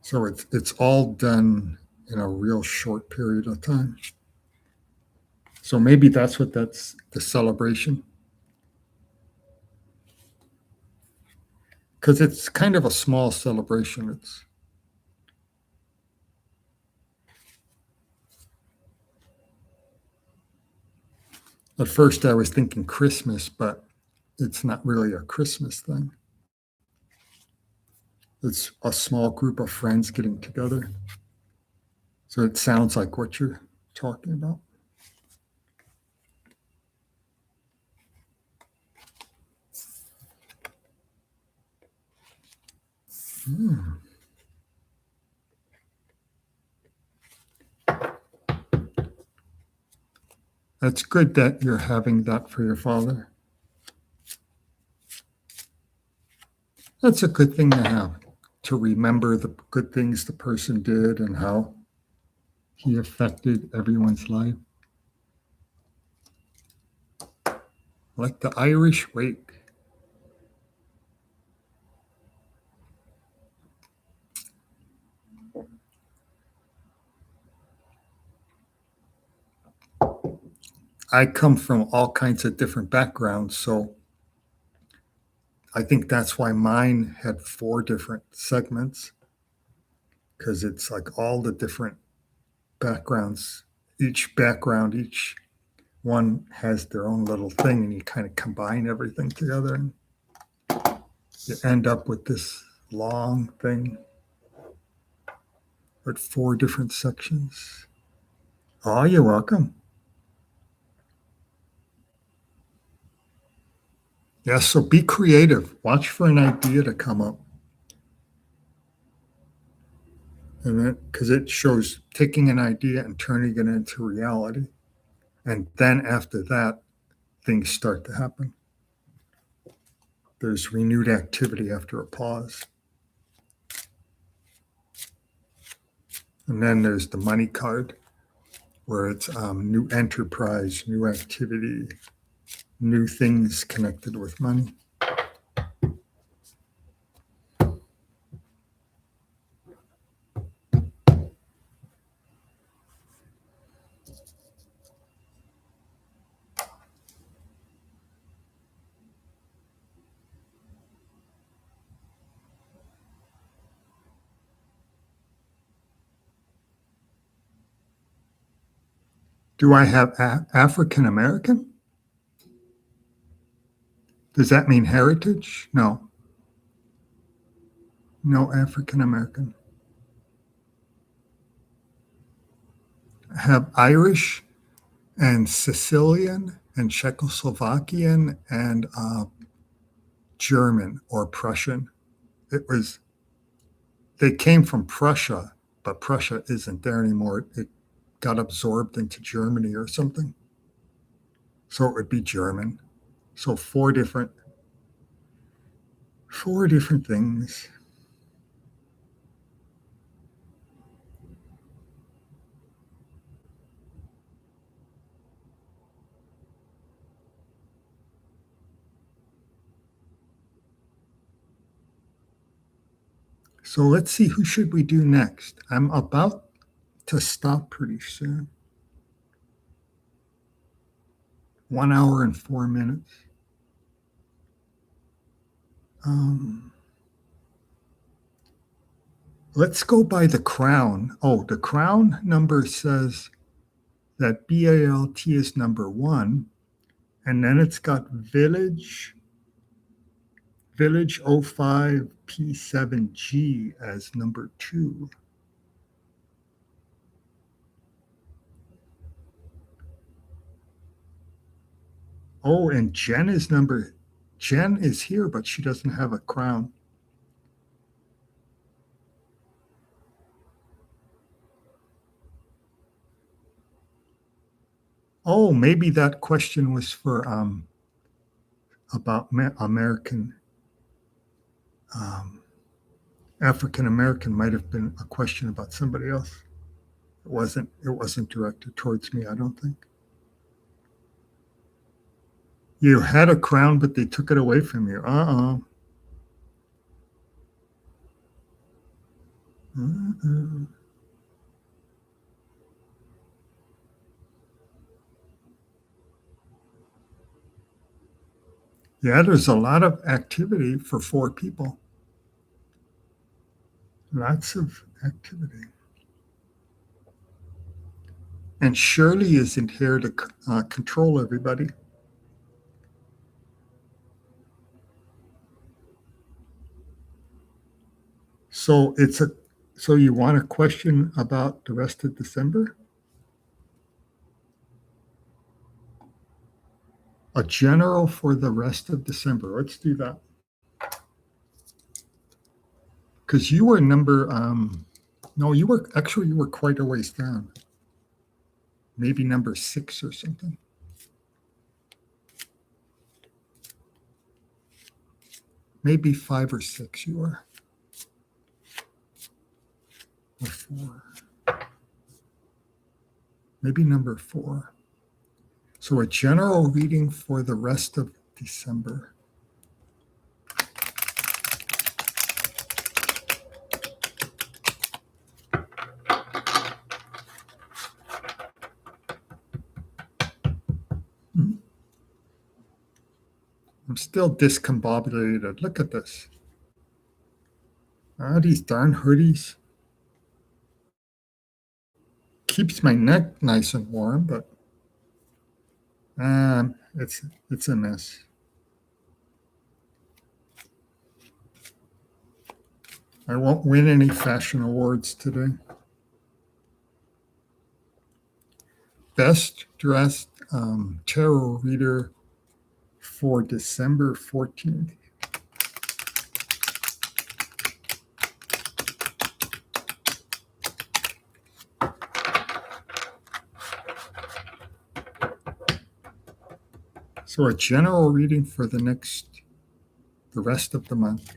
So it's all done in a real short period of time. So maybe that's the celebration. Because it's kind of a small celebration. It's at first I was thinking Christmas, but it's not really a Christmas thing. It's a small group of friends getting together. So it sounds like what you're talking about. Hmm. That's good that you're having that for your father. That's a good thing to have, to remember the good things the person did and how he affected everyone's life. Like the Irish wake. I come from all kinds of different backgrounds, so I think that's why mine had 4 different segments, because it's like all the different backgrounds. Each background, each one has their own little thing, and you kind of combine everything together, and you end up with this long thing with 4 different sections. Oh, you're welcome. Yeah, so be creative. Watch for an idea to come up. And then, because it shows taking an idea and turning it into reality. And then after that, things start to happen. There's renewed activity after a pause. And then there's the money card, where it's new enterprise, new activity, new things connected with money. Do I have African American? Does that mean heritage? No, no African American. I have Irish and Sicilian and Czechoslovakian and German or Prussian. It was they came from Prussia, but Prussia isn't there anymore. It got absorbed into Germany or something. So it would be German. So 4 different things. So let's see, who should we do next? I'm about to stop pretty soon. 1 hour and 4 minutes. Um, let's go by the crown. Oh, the crown number says that BALT is number 1, and then it's got Village 05P7G as number 2. Oh, and Jen is here, but she doesn't have a crown. Oh, maybe that question was for about American um, African American. Might have been a question about somebody else. It wasn't directed towards me, I don't think. You had a crown, but they took it away from you. Uh-uh. Yeah, there's a lot of activity for 4 people. Lots of activity. And Shirley isn't here to control everybody. So so you want a question about the rest of December? A general for the rest of December. Let's do that. Because you were number no, you were quite a ways down. Maybe number 6 or something. Maybe 5 or 6 you were. Or 4. Maybe number 4. So a general reading for the rest of December. I'm still discombobulated. Look at this. Ah, these darn hoodies. Keeps my neck nice and warm, but it's a mess. I won't win any fashion awards today. Best dressed tarot reader for December 14th. So a general reading for the rest of the month.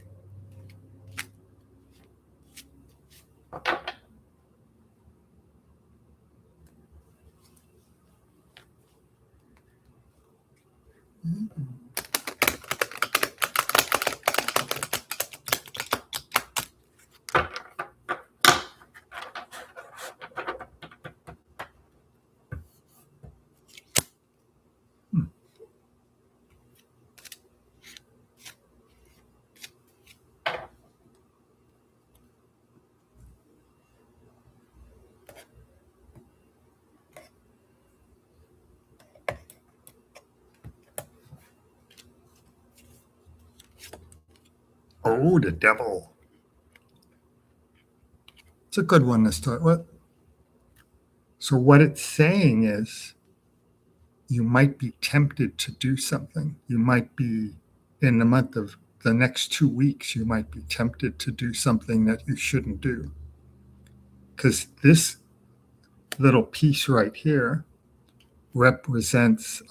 Oh, the devil. It's a good one to start with. So what it's saying is you might be tempted to do something. You might be in the next 2 weeks, you might be tempted to do something that you shouldn't do. Because this little piece right here represents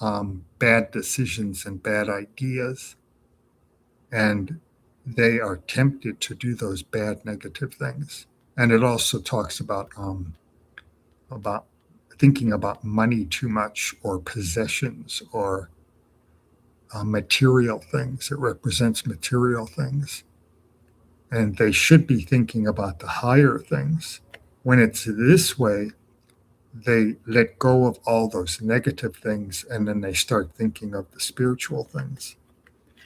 bad decisions and bad ideas. And they are tempted to do those bad negative things. And it also talks about thinking about money too much or possessions or material things. It represents material things. And they should be thinking about the higher things. When it's this way, they let go of all those negative things and then they start thinking of the spiritual things.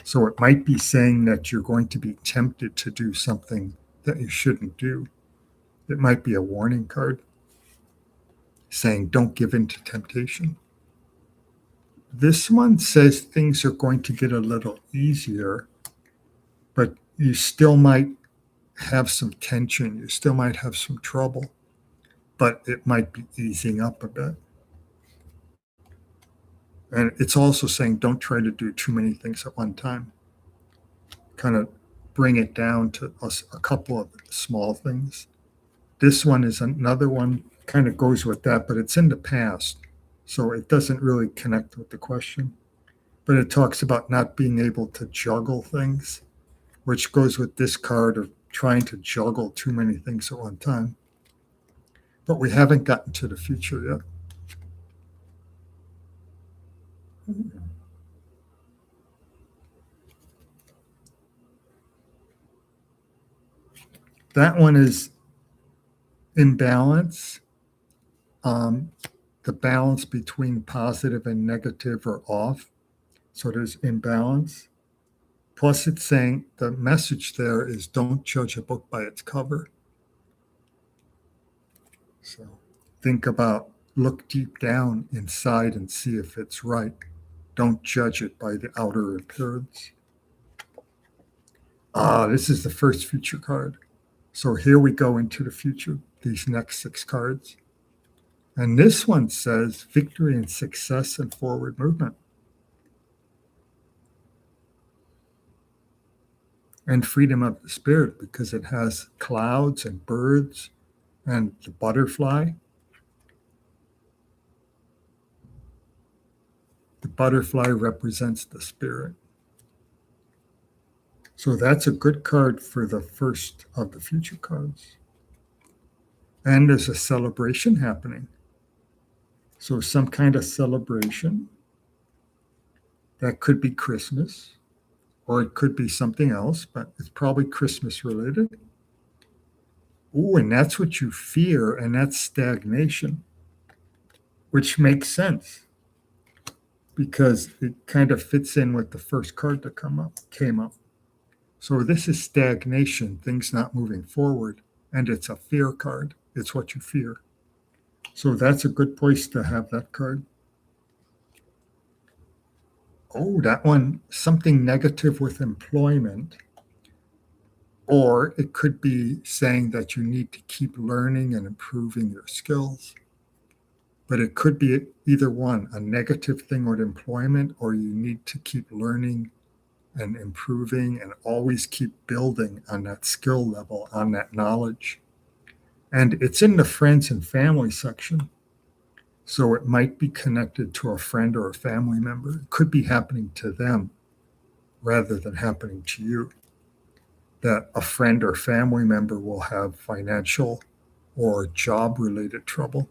So it might be saying that you're going to be tempted to do something that you shouldn't do. It might be a warning card saying don't give in to temptation. This one says things are going to get a little easier, but you still might have some tension. You still might have some trouble, but it might be easing up a bit. And it's also saying don't try to do too many things at one time. Kind of bring it down to a couple of small things. This one is another one, kind of goes with that, but it's in the past. So it doesn't really connect with the question. But it talks about not being able to juggle things, which goes with this card of trying to juggle too many things at one time. But we haven't gotten to the future yet. That one is imbalance. The balance between positive and negative are off. So there's imbalance. Plus, it's saying the message there is don't judge a book by its cover. So look deep down inside and see if it's right. Don't judge it by the outer appearance. This is the first future card. So here we go into the future, these next 6 cards. And this one says victory and success and forward movement. And freedom of the spirit, because it has clouds and birds and the butterfly. The butterfly represents the spirit. So that's a good card for the first of the future cards. And there's a celebration happening. So some kind of celebration. That could be Christmas, or it could be something else, but it's probably Christmas related. Oh, and that's what you fear, and that's stagnation, which makes sense because it kind of fits in with the first card that came up. So this is stagnation, things not moving forward, and it's a fear card. It's what you fear. So that's a good place to have that card. Oh, that one, something negative with employment. Or it could be saying that you need to keep learning and improving your skills. But it could be either one, a negative thing with employment, or you need to keep learning and improving and always keep building on that skill level, on that knowledge. And it's in the friends and family section. So it might be connected to a friend or a family member. It could be happening to them rather than happening to you. That a friend or family member will have financial or job related trouble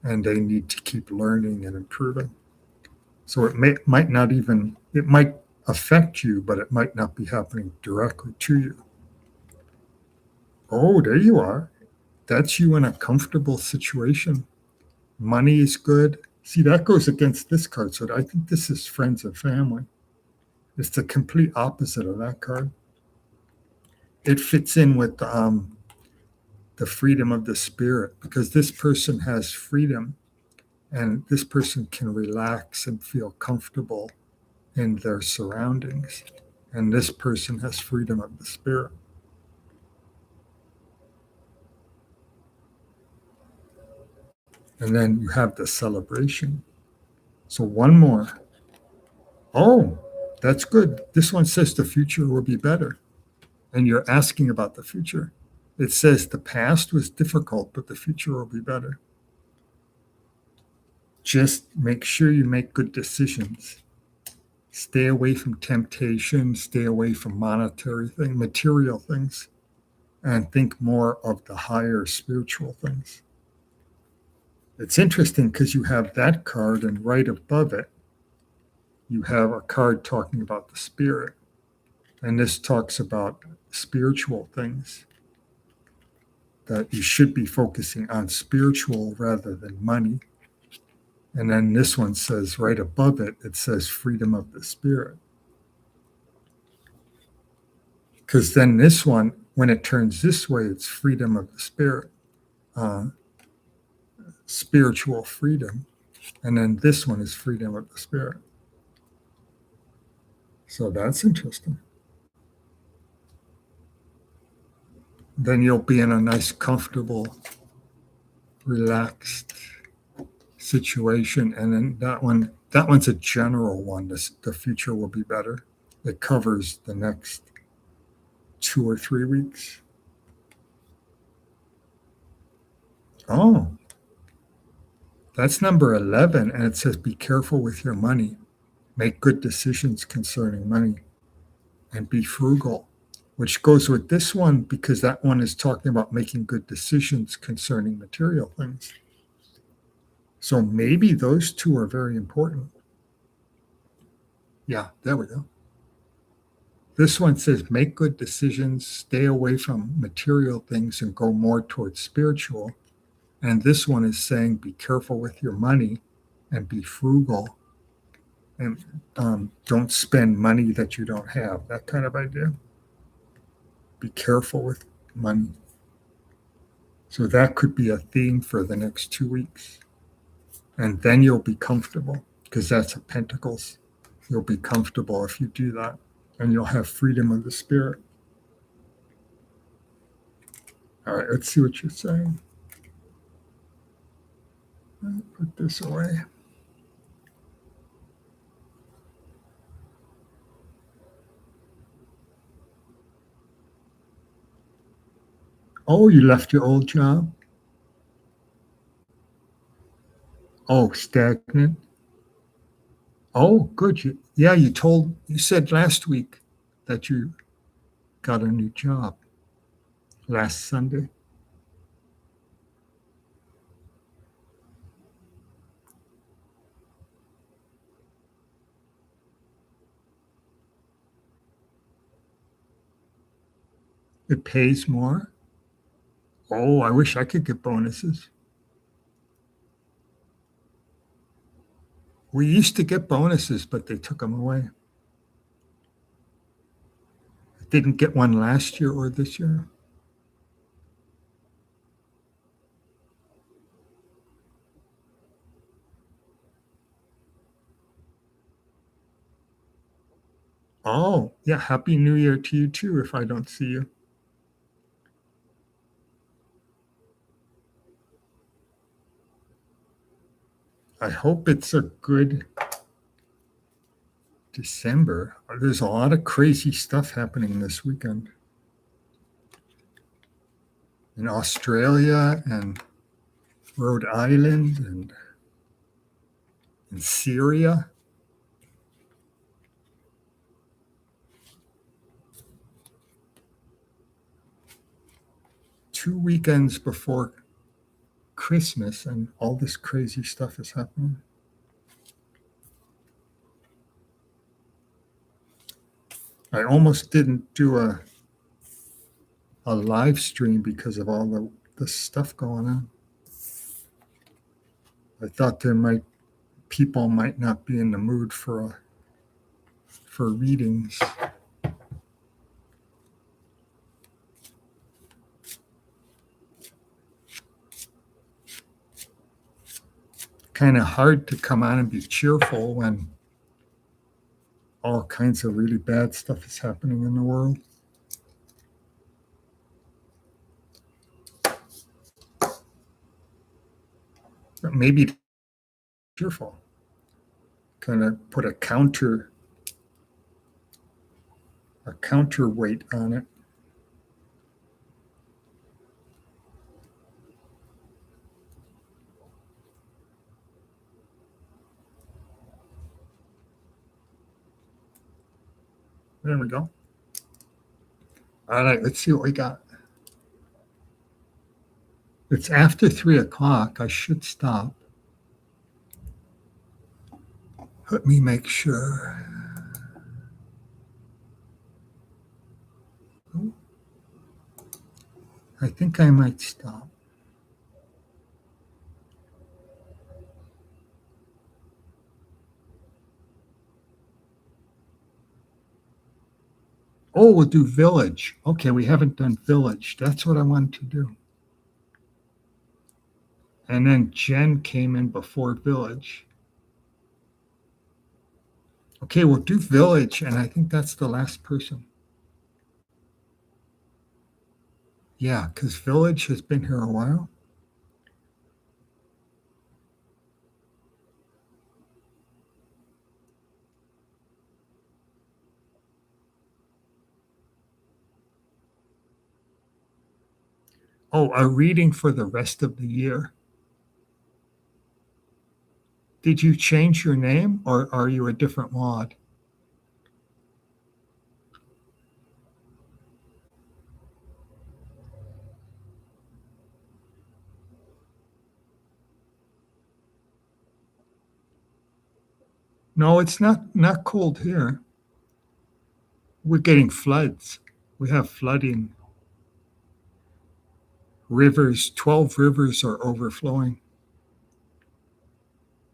and they need to keep learning and improving. So it might affect you, but it might not be happening directly to you. Oh, there you are. That's you in a comfortable situation. Money is good. See, that goes against this card. So I think this is friends and family. It's the complete opposite of that card. It fits in with the freedom of the spirit because this person has freedom and this person can relax and feel comfortable in their surroundings. And this person has freedom of the spirit. And then you have the celebration. So one more. Oh, that's good. This one says the future will be better. And you're asking about the future. It says the past was difficult, but the future will be better. Just make sure you make good decisions. Stay away from temptation, stay away from material things, and think more of the higher spiritual things. It's interesting because you have that card, and right above it, you have a card talking about the spirit. And this talks about spiritual things, that you should be focusing on spiritual rather than money. And then this one says right above it, it says freedom of the spirit. Because then this one, when it turns this way, it's freedom of the spirit, spiritual freedom. And then this one is freedom of the spirit. So that's interesting. Then you'll be in a nice, comfortable, relaxed situation. And then that one's a general one. The future will be better. It covers the next 2 or 3 weeks. Oh, that's number 11. And it says, be careful with your money. Make good decisions concerning money and be frugal, which goes with this one because that one is talking about making good decisions concerning material things. So maybe those two are very important. Yeah, there we go. This one says make good decisions, stay away from material things and go more towards spiritual. And this one is saying be careful with your money and be frugal and don't spend money that you don't have, that kind of idea. Be careful with money. So that could be a theme for the next 2 weeks. And then you'll be comfortable because that's a Pentacles. You'll be comfortable if you do that and you'll have freedom of the spirit. All right, let's see what you're saying. I'll put this away. Oh, you left your old job? Oh, stagnant? Oh, good. Yeah, you said last week that you got a new job last Sunday. It pays more? Oh, I wish I could get bonuses. We used to get bonuses, but they took them away. Didn't get one last year or this year. Oh, yeah. Happy New Year to you too, if I don't see you. I hope it's a good December. There's a lot of crazy stuff happening this weekend in Australia and Rhode Island and in Syria. Two weekends before Christmas, and all this crazy stuff is happening. I almost didn't do a live stream because of all the stuff going on. I thought people might not be in the mood for readings. Kind of hard to come on and be cheerful when all kinds of really bad stuff is happening in the world. But maybe cheerful. Kind of put a counterweight on it. There we go. All right, let's see what we got. It's after 3 o'clock. I should stop. Let me make sure. I think I might stop. Oh, we'll do Village. Okay, we haven't done Village. That's what I wanted to do. And then Jen came in before Village. Okay, we'll do Village, and I think that's the last person. Yeah, because Village has been here a while. Oh, a reading for the rest of the year. Did you change your name, or are you a different mod? No, it's not cold here. We're getting floods. We have flooding. Rivers, 12 rivers are overflowing.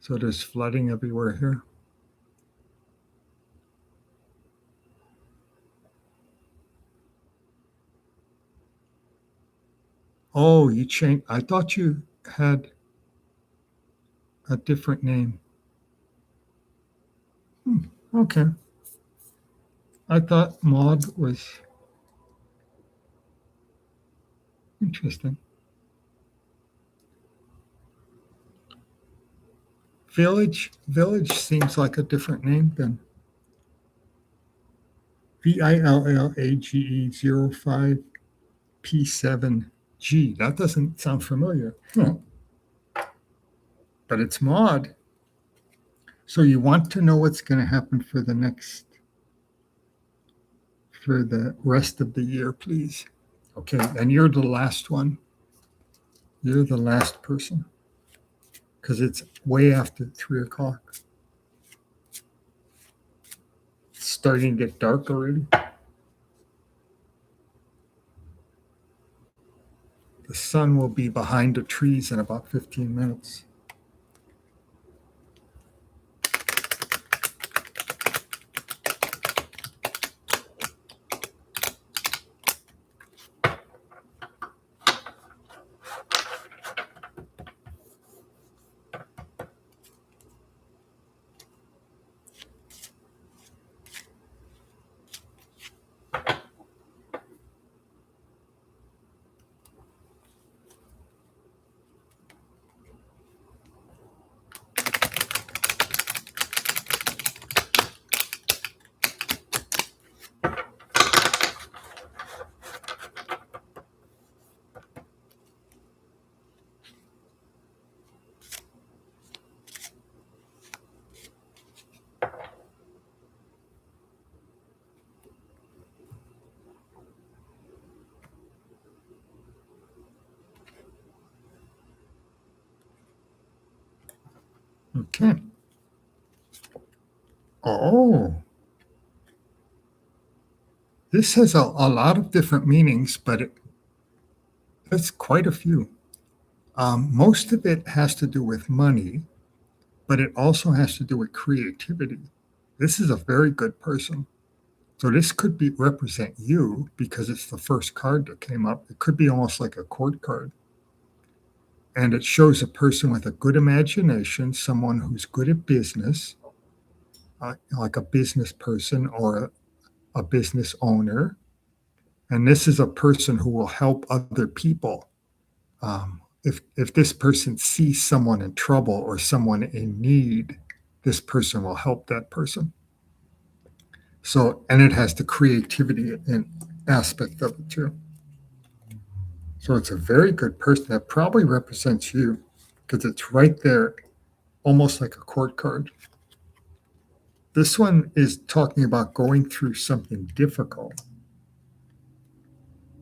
So there's flooding everywhere here. Oh, you changed. I thought you had a different name. Okay. I thought Maud was. Interesting. Village seems like a different name than VILLAGE05P7G. That doesn't sound familiar. Huh. But it's Maud. So you want to know what's going to happen for the rest of the year, please. Okay, and you're the last one. You're the last person because it's way after 3 o'clock. It's starting to get dark already. The sun will be behind the trees in about 15 minutes. Okay. Oh, this has a lot of different meanings, but it's quite a few. Most of it has to do with money, but it also has to do with creativity. This is a very good person. So this could be represent you because it's the first card that came up. It could be almost like a court card. And it shows a person with a good imagination, someone who's good at business, like a business person or a business owner. And this is a person who will help other people. If this person sees someone in trouble or someone in need, this person will help that person. So, and it has the creativity and aspect of it too. So it's a very good person that probably represents you because it's right there, almost like a court card. This one is talking about going through something difficult.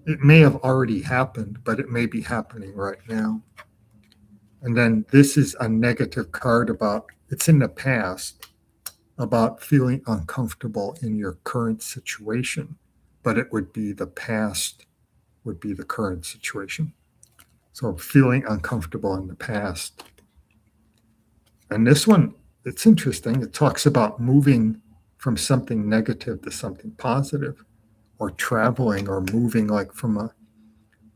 It may have already happened, but it may be happening right now. And then this is a negative card about, it's in the past, about feeling uncomfortable in your current situation, but it would be the past would be the current situation. So feeling uncomfortable in the past. And this one, it's interesting. It talks about moving from something negative to something positive, or traveling or moving like from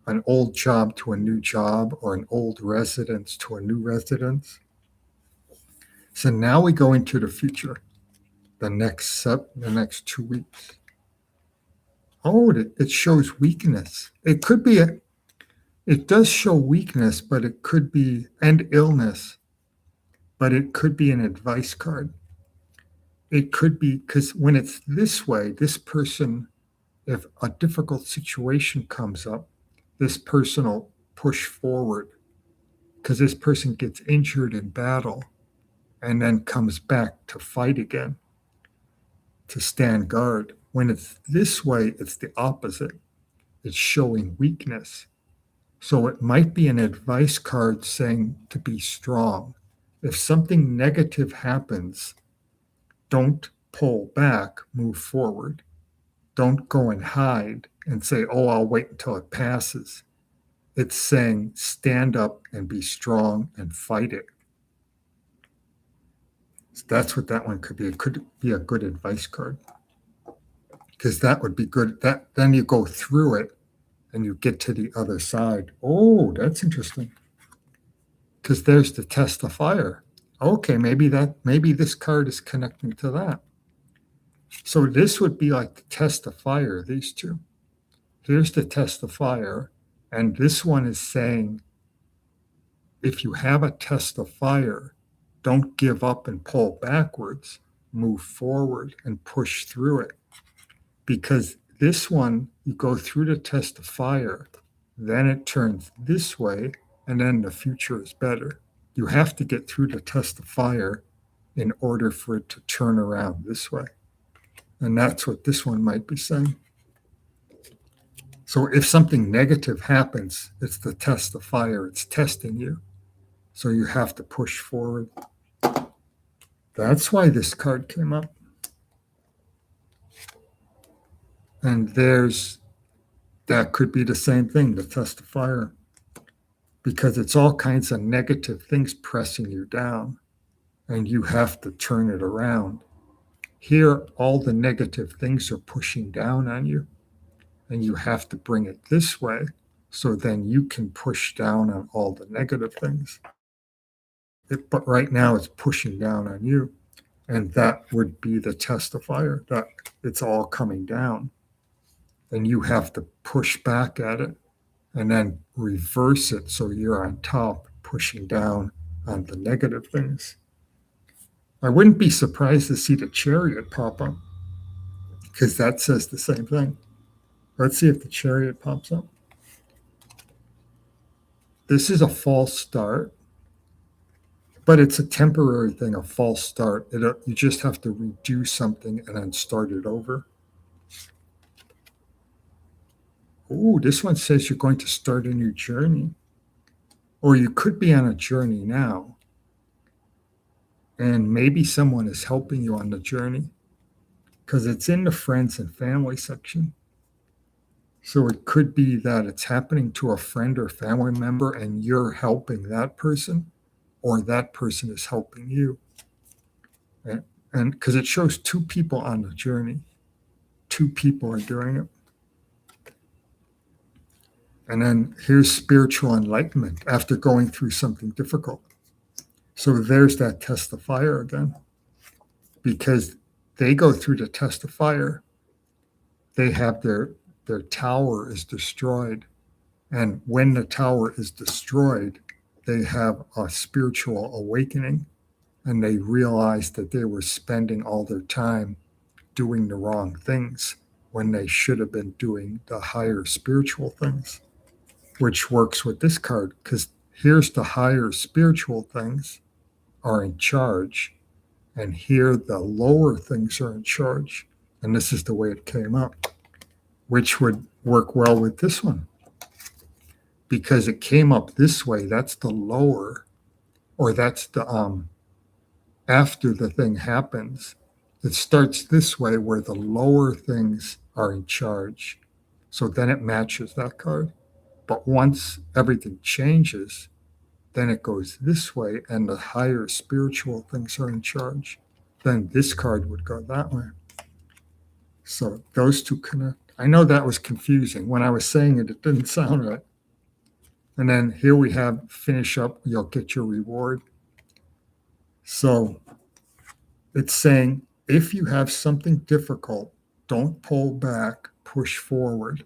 an old job to a new job or an old residence to a new residence. So now we go into the future, the next 2 weeks. Oh, it shows weakness. It could be it does show weakness, but it could be, and illness, but it could be an advice card. It could be because when it's this way, this person, if a difficult situation comes up, this person will push forward because this person gets injured in battle and then comes back to fight again, to stand guard. When it's this way, it's the opposite. It's showing weakness. So it might be an advice card saying to be strong. If something negative happens, don't pull back, move forward. Don't go and hide and say, oh, I'll wait until it passes. It's saying stand up and be strong and fight it. So that's what that one could be. It could be a good advice card because that would be good. Then you go through it and you get to the other side. Oh, that's interesting. Because there's the test of fire. Okay, maybe this card is connecting to that. So this would be like the test of fire, these two. Here's the test of fire, And this one is saying, if you have a test of fire, don't give up and pull backwards, move forward and push through it. Because this one, you go through the test of fire, then it turns this way, and then the future is better. You have to get through the test of fire in order for it to turn around this way. And that's what this one might be saying. So if something negative happens, it's the test of fire. It's testing you. So you have to push forward. That's why this card came up. And that could be the same thing, the test of fire, because it's all kinds of negative things pressing you down, and you have to turn it around. Here, all the negative things are pushing down on you, and you have to bring it this way, so then you can push down on all the negative things. But right now, it's pushing down on you, and that would be the test of fire, that it's all coming down. And you have to push back at it and then reverse it so you're on top, pushing down on the negative things. I wouldn't be surprised to see the Chariot pop up, because that says the same thing. Let's see if the Chariot pops up. This is a false start, but it's a temporary thing, a false start. You just have to redo something and then start it over. Ooh, this one says you're going to start a new journey. Or you could be on a journey now. And maybe someone is helping you on the journey, because it's in the friends and family section. So it could be that it's happening to a friend or family member and you're helping that person, or that person is helping you. And because it shows two people on the journey, two people are doing it. And then here's spiritual enlightenment after going through something difficult. So there's that test of fire again, because they go through the test of fire. They have their tower is destroyed. And when the tower is destroyed, they have a spiritual awakening, and they realize that they were spending all their time doing the wrong things when they should have been doing the higher spiritual things, which works with this card, because here's the higher spiritual things are in charge, and here the lower things are in charge. And this is the way it came up, which would work well with this one, because it came up this way. That's the lower, or that's the after the thing happens, it starts this way where the lower things are in charge. So then it matches that card. But once everything changes, then it goes this way and the higher spiritual things are in charge. Then this card would go that way. So those two connect. I know that was confusing. When I was saying it, it didn't sound right. And then here we have finish up, you'll get your reward. So it's saying, if you have something difficult, don't pull back, push forward,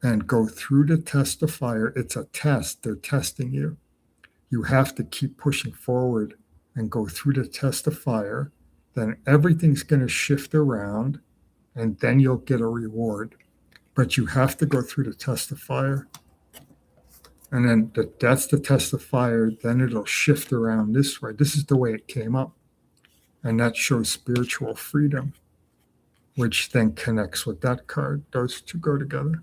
and go through the test of fire. It's a test. They're testing you. You have to keep pushing forward and go through the test of fire. Then everything's going to shift around, and then you'll get a reward. But you have to go through the test of fire. And then that's the test of fire. Then it'll shift around this way. This is the way it came up. And that shows spiritual freedom, which then connects with that card. Those two go together.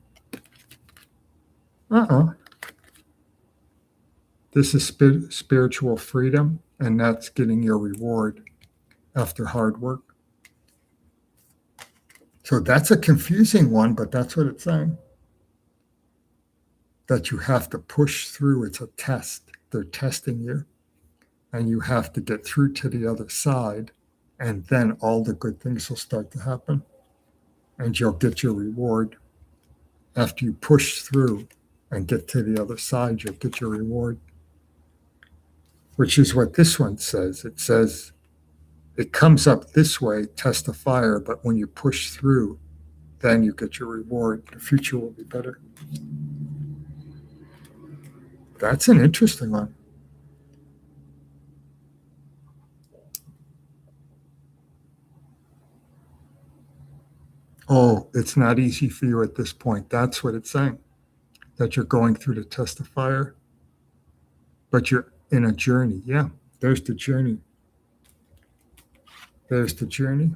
This is spiritual freedom, and that's getting your reward after hard work. So that's a confusing one, but that's what it's saying. That you have to push through. It's a test. They're testing you. And you have to get through to the other side, and then all the good things will start to happen. And you'll get your reward. After you push through and get to the other side, you'll get your reward. Which is what this one says. It says, it comes up this way, test of fire, but when you push through, then you get your reward. The future will be better. That's an interesting one. Oh, it's not easy for you at this point. That's what it's saying, that you're going through the test of fire, but you're in a journey. Yeah, there's the journey. There's the journey.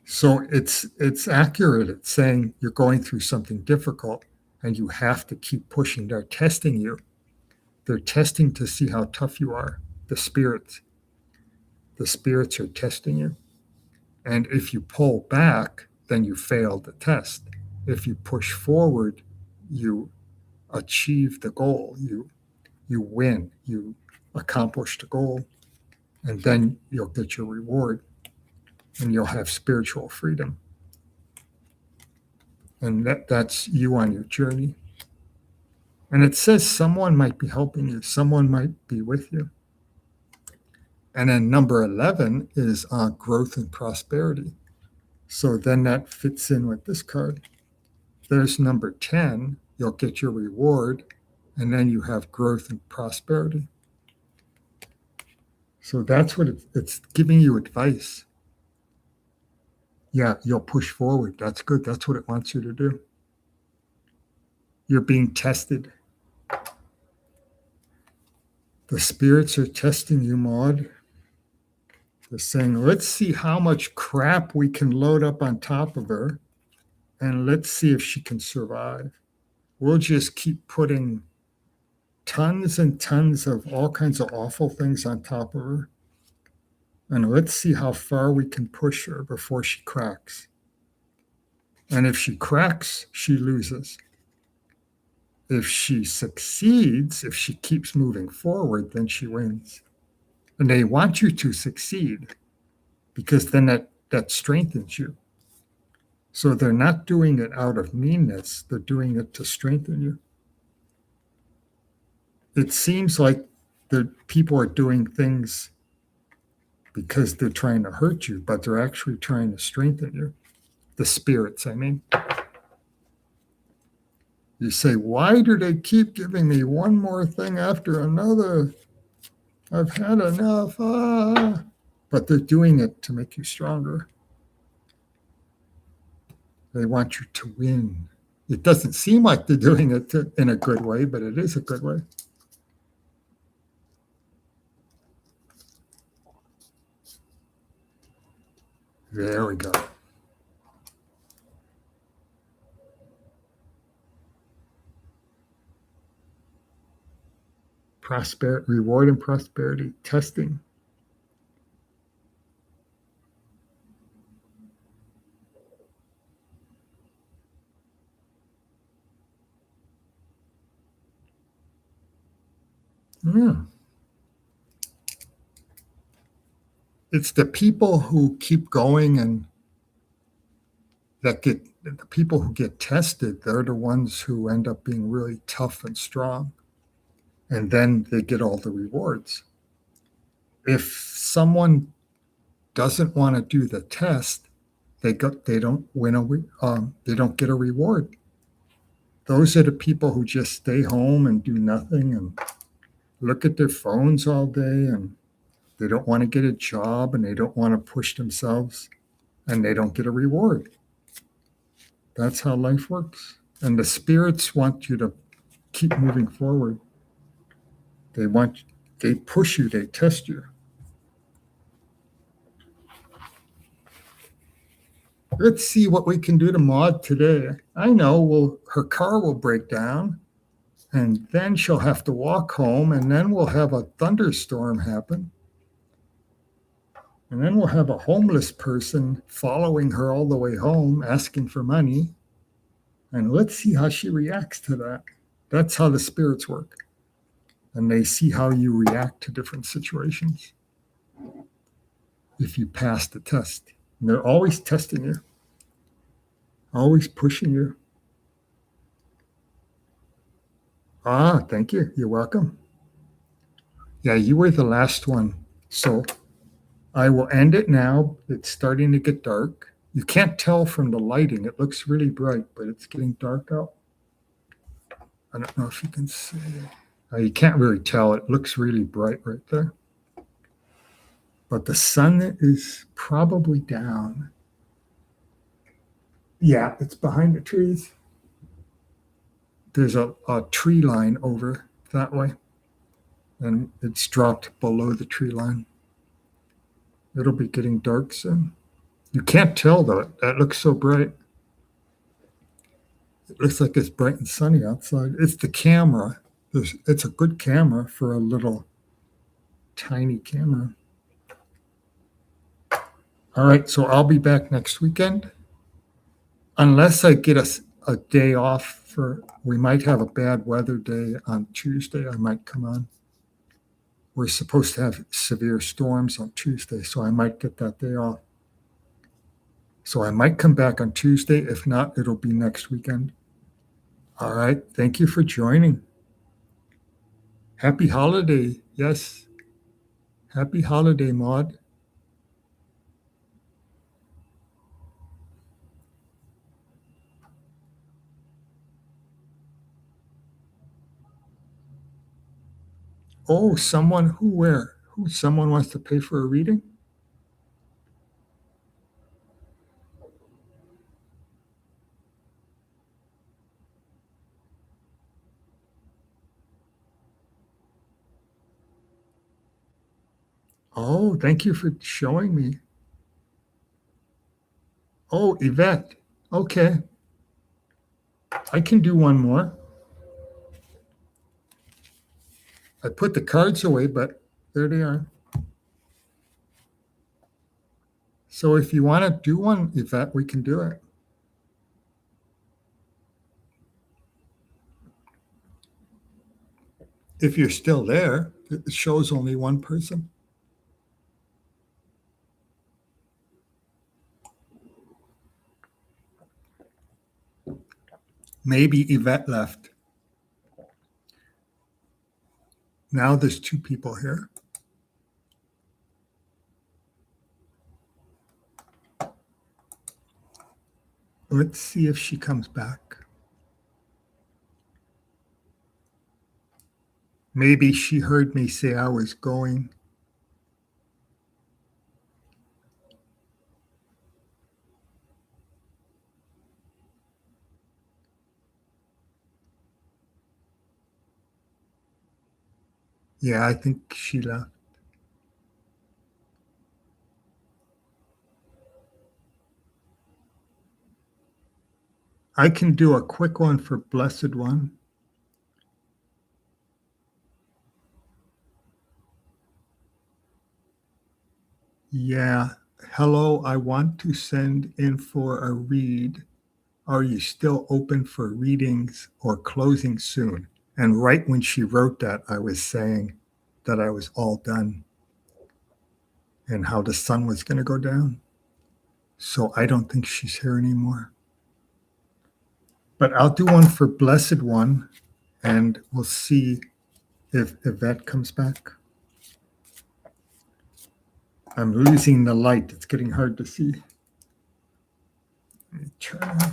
So it's accurate. It's saying you're going through something difficult and you have to keep pushing. They're testing you. They're testing to see how tough you are. The spirits. The spirits are testing you. And if you pull back, then you fail the test. If you push forward, you achieve the goal. You win. You accomplish the goal. And then you'll get your reward and you'll have spiritual freedom. And that's you on your journey. And it says someone might be helping you, someone might be with you. And then number 11 is growth and prosperity. So then that fits in with this card. There's number 10, you'll get your reward, and then you have growth and prosperity. So that's what it's giving you advice. Yeah, you'll push forward. That's good. That's what it wants you to do. You're being tested. The spirits are testing you, Maud. They're saying, let's see how much crap we can load up on top of her, and let's see if she can survive. We'll just keep putting tons and tons of all kinds of awful things on top of her, and let's see how far we can push her before she cracks. And if she cracks, she loses. If she succeeds, if she keeps moving forward, then she wins. And they want you to succeed because then that strengthens you. So they're not doing it out of meanness, they're doing it to strengthen you. It seems like the people are doing things because they're trying to hurt you, but they're actually trying to strengthen you. The spirits, I mean. You say, why do they keep giving me one more thing after another? I've had enough. But they're doing it to make you stronger. They want you to win. It doesn't seem like they're doing it in a good way, but it is a good way. There we go. Reward and prosperity, testing. Yeah. It's the people who keep going and the people who get tested, they're the ones who end up being really tough and strong. And then they get all the rewards. If someone doesn't want to do the test, they don't they don't get a reward. Those are the people who just stay home and do nothing and look at their phones all day, and they don't want to get a job and they don't want to push themselves, and they don't get a reward. That's how life works. And the spirits want you to keep moving forward. They push you, they test you. Let's see what we can do to Maud today. I know her car will break down, and then she'll have to walk home, and then we'll have a thunderstorm happen. And then we'll have a homeless person following her all the way home, asking for money. And let's see how she reacts to that. That's how the spirits work. And they see how you react to different situations if you pass the test. And they're always testing you, always pushing you. Thank you. You're welcome. Yeah, you were the last one. So I will end it now. It's starting to get dark. You can't tell from the lighting. It looks really bright, but it's getting dark out. I don't know if you can see. You can't really tell. It looks really bright right there. But the sun is probably down. Yeah, it's behind the trees. There's a tree line over that way, and it's dropped below the tree line. It'll be getting dark soon. You can't tell though. That looks so bright. It looks like it's bright and sunny outside. It's the camera. It's a good camera for a little tiny camera. All right, so I'll be back next weekend. Unless I get a day off we might have a bad weather day on Tuesday. I might come on. We're supposed to have severe storms on Tuesday, so I might get that day off. So I might come back on Tuesday. If not, it'll be next weekend. All right. Thank you for joining. Happy holiday. Yes. Happy holiday, Maud. Oh, where? Someone wants to pay for a reading? Oh, thank you for showing me. Oh, Yvette. Okay. I can do one more. I put the cards away, but there they are. So if you want to do one, Yvette, we can do it. If you're still there, it shows only one person. Maybe Yvette left. Now there's two people here. Let's see if she comes back. Maybe she heard me say I was going. Yeah, I think she left. I can do a quick one for Blessed One. Yeah. Hello, I want to send in for a read. Are you still open for readings or closing soon? And right when she wrote that, I was saying that I was all done and how the sun was going to go down. So I don't think she's here anymore. But I'll do one for Blessed One, and we'll see if Yvette comes back. I'm losing the light. It's getting hard to see. Let me try.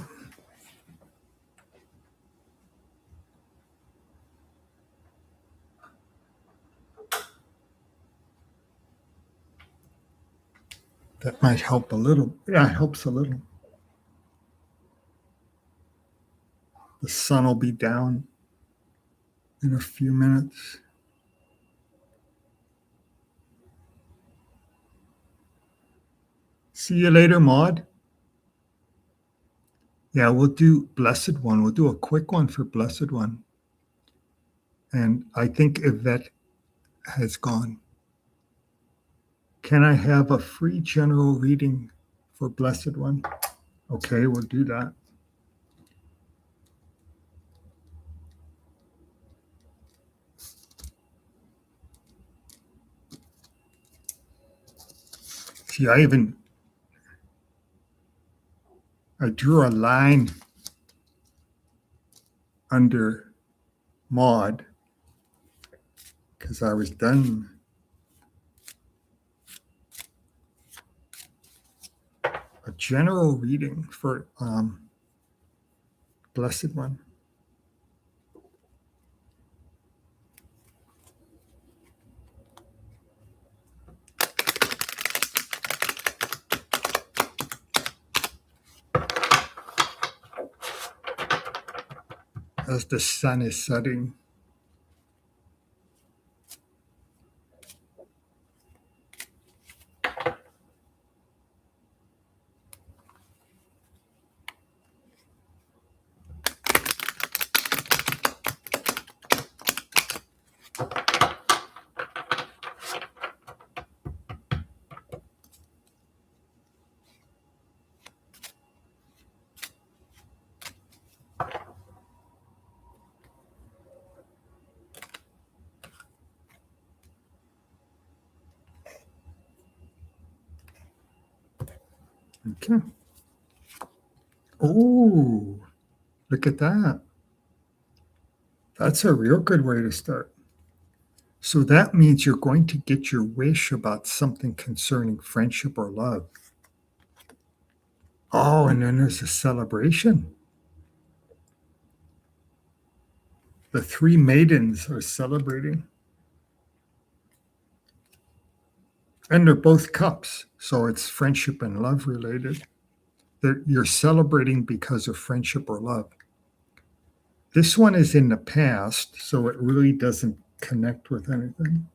That might help a little. Yeah, it helps a little. The sun will be down in a few minutes. See you later, Maud. Yeah, we'll do Blessed One. We'll do a quick one for Blessed One. And I think Yvette has gone. Can I have a free general reading for Blessed One? Okay, we'll do that. See, I drew a line under Maud because I was done. A general reading for Blessed One. as the sun is setting. Okay. Oh, look at that. That's a real good way to start. So that means you're going to get your wish about something concerning friendship or love. Oh, and then there's a celebration. The three maidens are celebrating, and they're both cups. So it's friendship and love related. You're celebrating because of friendship or love. This one is in the past, so it really doesn't connect with anything.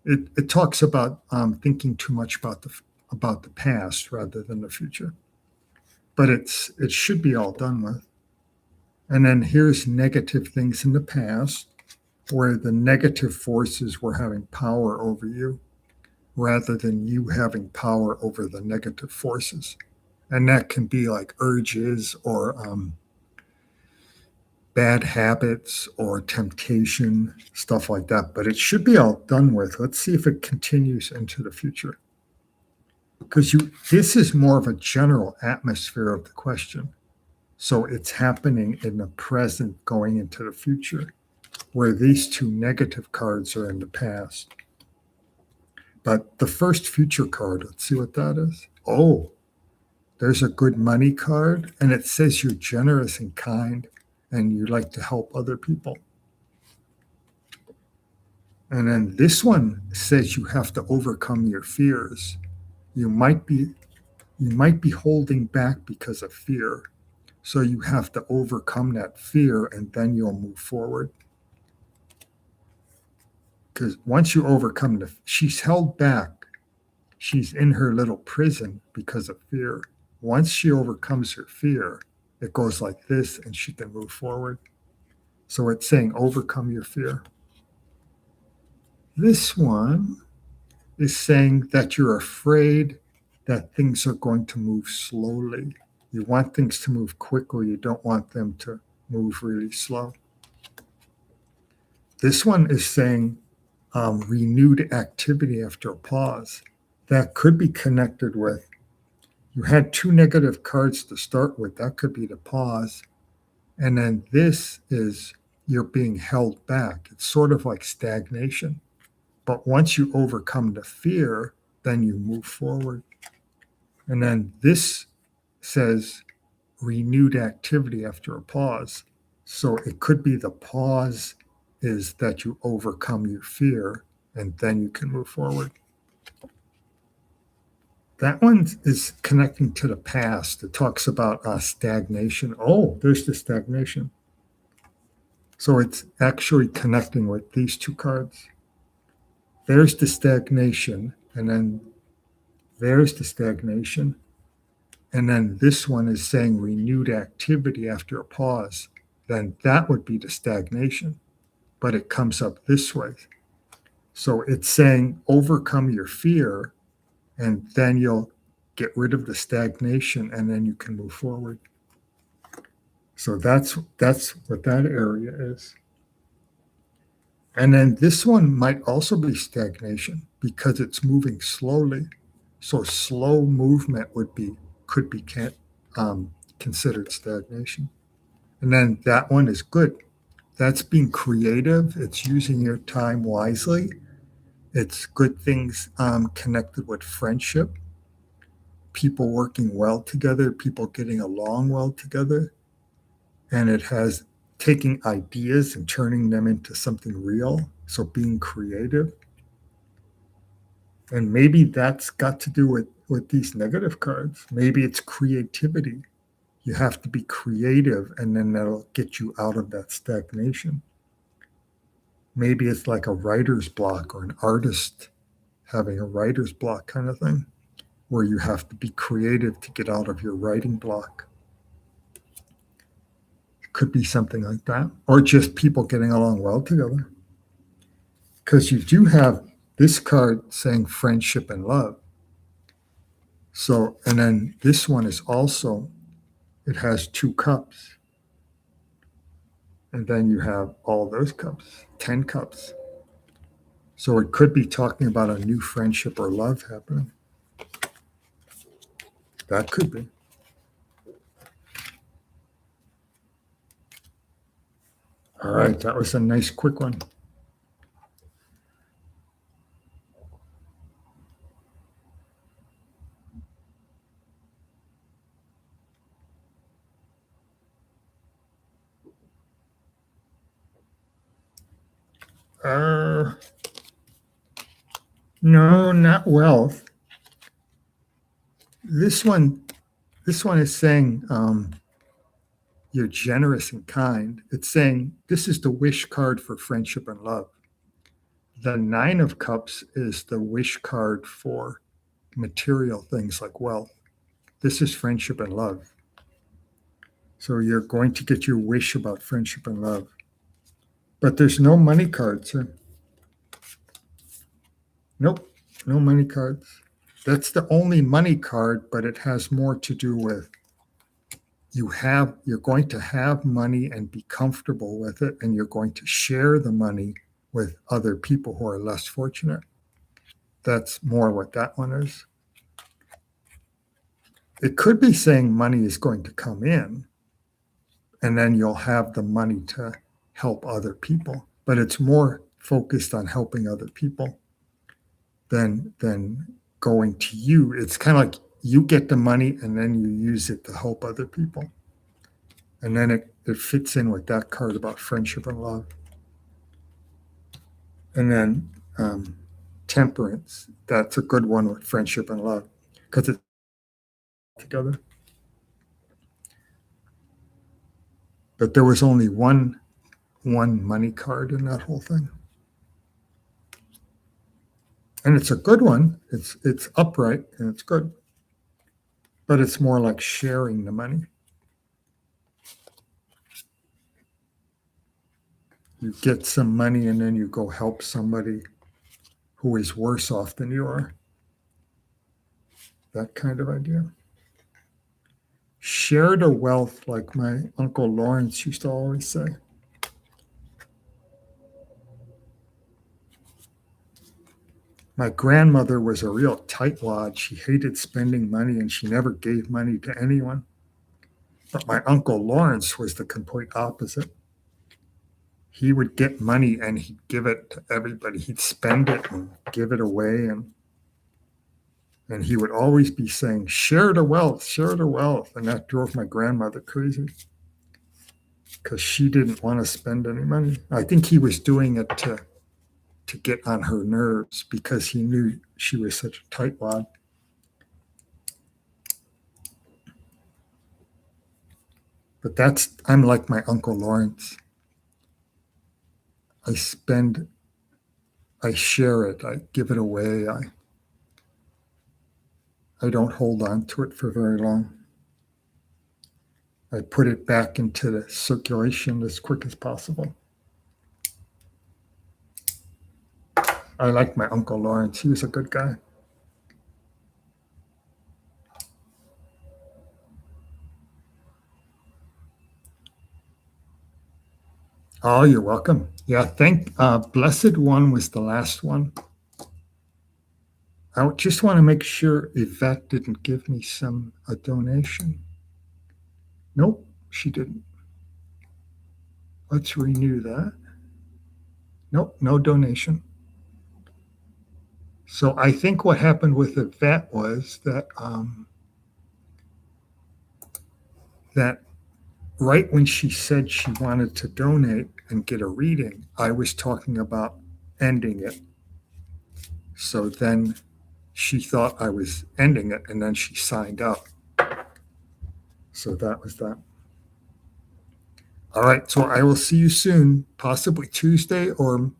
It talks about thinking too much about the past rather than the future, but it should be all done with. And then here's negative things in the past where the negative forces were having power over you rather than you having power over the negative forces. And that can be like urges or bad habits or temptation, stuff like that. But it should be all done with. Let's see if it continues into the future. Because this is more of a general atmosphere of the question. So it's happening in the present going into the future, where these two negative cards are in the past. But the first future card, let's see what that is. Oh, there's a good money card, and it says you're generous and kind, and you like to help other people. And then this one says you have to overcome your fears. You might be holding back because of fear. So you have to overcome that fear and then you'll move forward. Because once you overcome she's held back. She's in her little prison because of fear. Once she overcomes her fear, it goes like this and she can move forward. So it's saying overcome your fear. This one is saying that you're afraid that things are going to move slowly. You want things to move quickly. You don't want them to move really slow. This one is saying renewed activity after a pause. That could be connected with, you had two negative cards to start with. That could be the pause. And then this is you're being held back. It's sort of like stagnation. But once you overcome the fear, then you move forward. And then this says renewed activity after a pause. So it could be the pause is that you overcome your fear and then you can move forward. That one is connecting to the past. It talks about stagnation. Oh, there's the stagnation. So it's actually connecting with these two cards. There's the stagnation, and then there's the stagnation. And then this one is saying renewed activity after a pause. Then that would be the stagnation, but it comes up this way. So it's saying overcome your fear, and then you'll get rid of the stagnation, and then you can move forward. So that's what that area is. And then this one might also be stagnation because it's moving slowly. So slow movement could be considered stagnation. And then that one is good. That's being creative. It's using your time wisely. It's good things connected with friendship, people working well together, people getting along well together. And it has taking ideas and turning them into something real. So being creative. And maybe that's got to do with these negative cards. Maybe it's creativity. You have to be creative, and then that'll get you out of that stagnation. Maybe it's like a writer's block or an artist having a writer's block kind of thing, where you have to be creative to get out of your writing block. It could be something like that, or just people getting along well together. Because you do have this card saying friendship and love. So, and then this one is also, it has 2 cups. And then you have all those cups, 10 cups. So it could be talking about a new friendship or love happening. That could be. All right, that was a nice quick one. No, not wealth. This one is saying you're generous and kind. It's saying this is the wish card for friendship and love. The 9 of Cups is the wish card for material things like wealth. This is friendship and love. So you're going to get your wish about friendship and love. But there's no money cards. Nope, no money cards. That's the only money card, but it has more to do with you're going to have money and be comfortable with it, and you're going to share the money with other people who are less fortunate. That's more what that one is. It could be saying money is going to come in, and then you'll have the money to help other people, but it's more focused on helping other people than going to you. It's kind of like you get the money and then you use it to help other people. And then it fits in with that card about friendship and love. And then temperance, that's a good one with friendship and love because it's together. But there was only one money card in that whole thing. And it's a good one. It's upright and it's good. But it's more like sharing the money. You get some money and then you go help somebody who is worse off than you are. That kind of idea. Share the wealth, like my Uncle Lawrence used to always say. My grandmother was a real tightwad. She hated spending money and she never gave money to anyone. But my Uncle Lawrence was the complete opposite. He would get money and he'd give it to everybody. He'd spend it and give it away. And he would always be saying, share the wealth, share the wealth. And that drove my grandmother crazy because she didn't want to spend any money. I think he was doing it to get on her nerves because he knew she was such a tightwad. But I'm like my Uncle Lawrence. I share it, I give it away. I don't hold on to it for very long. I put it back into the circulation as quick as possible. I like my Uncle Lawrence. He was a good guy. Oh, you're welcome. Yeah, Blessed One was the last one. I just want to make sure Yvette didn't give me a donation. Nope, she didn't. Let's renew that. Nope, no donation. So I think what happened with Yvette was that that right when she said she wanted to donate and get a reading, I was talking about ending it. So then she thought I was ending it, and then she signed up. So that was that. All right. So I will see you soon, possibly Tuesday or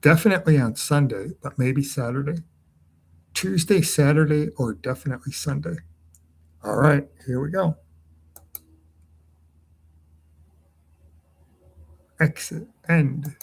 definitely on Sunday, but maybe Saturday. Tuesday, Saturday, or definitely Sunday. All right. Here we go. Exit. End.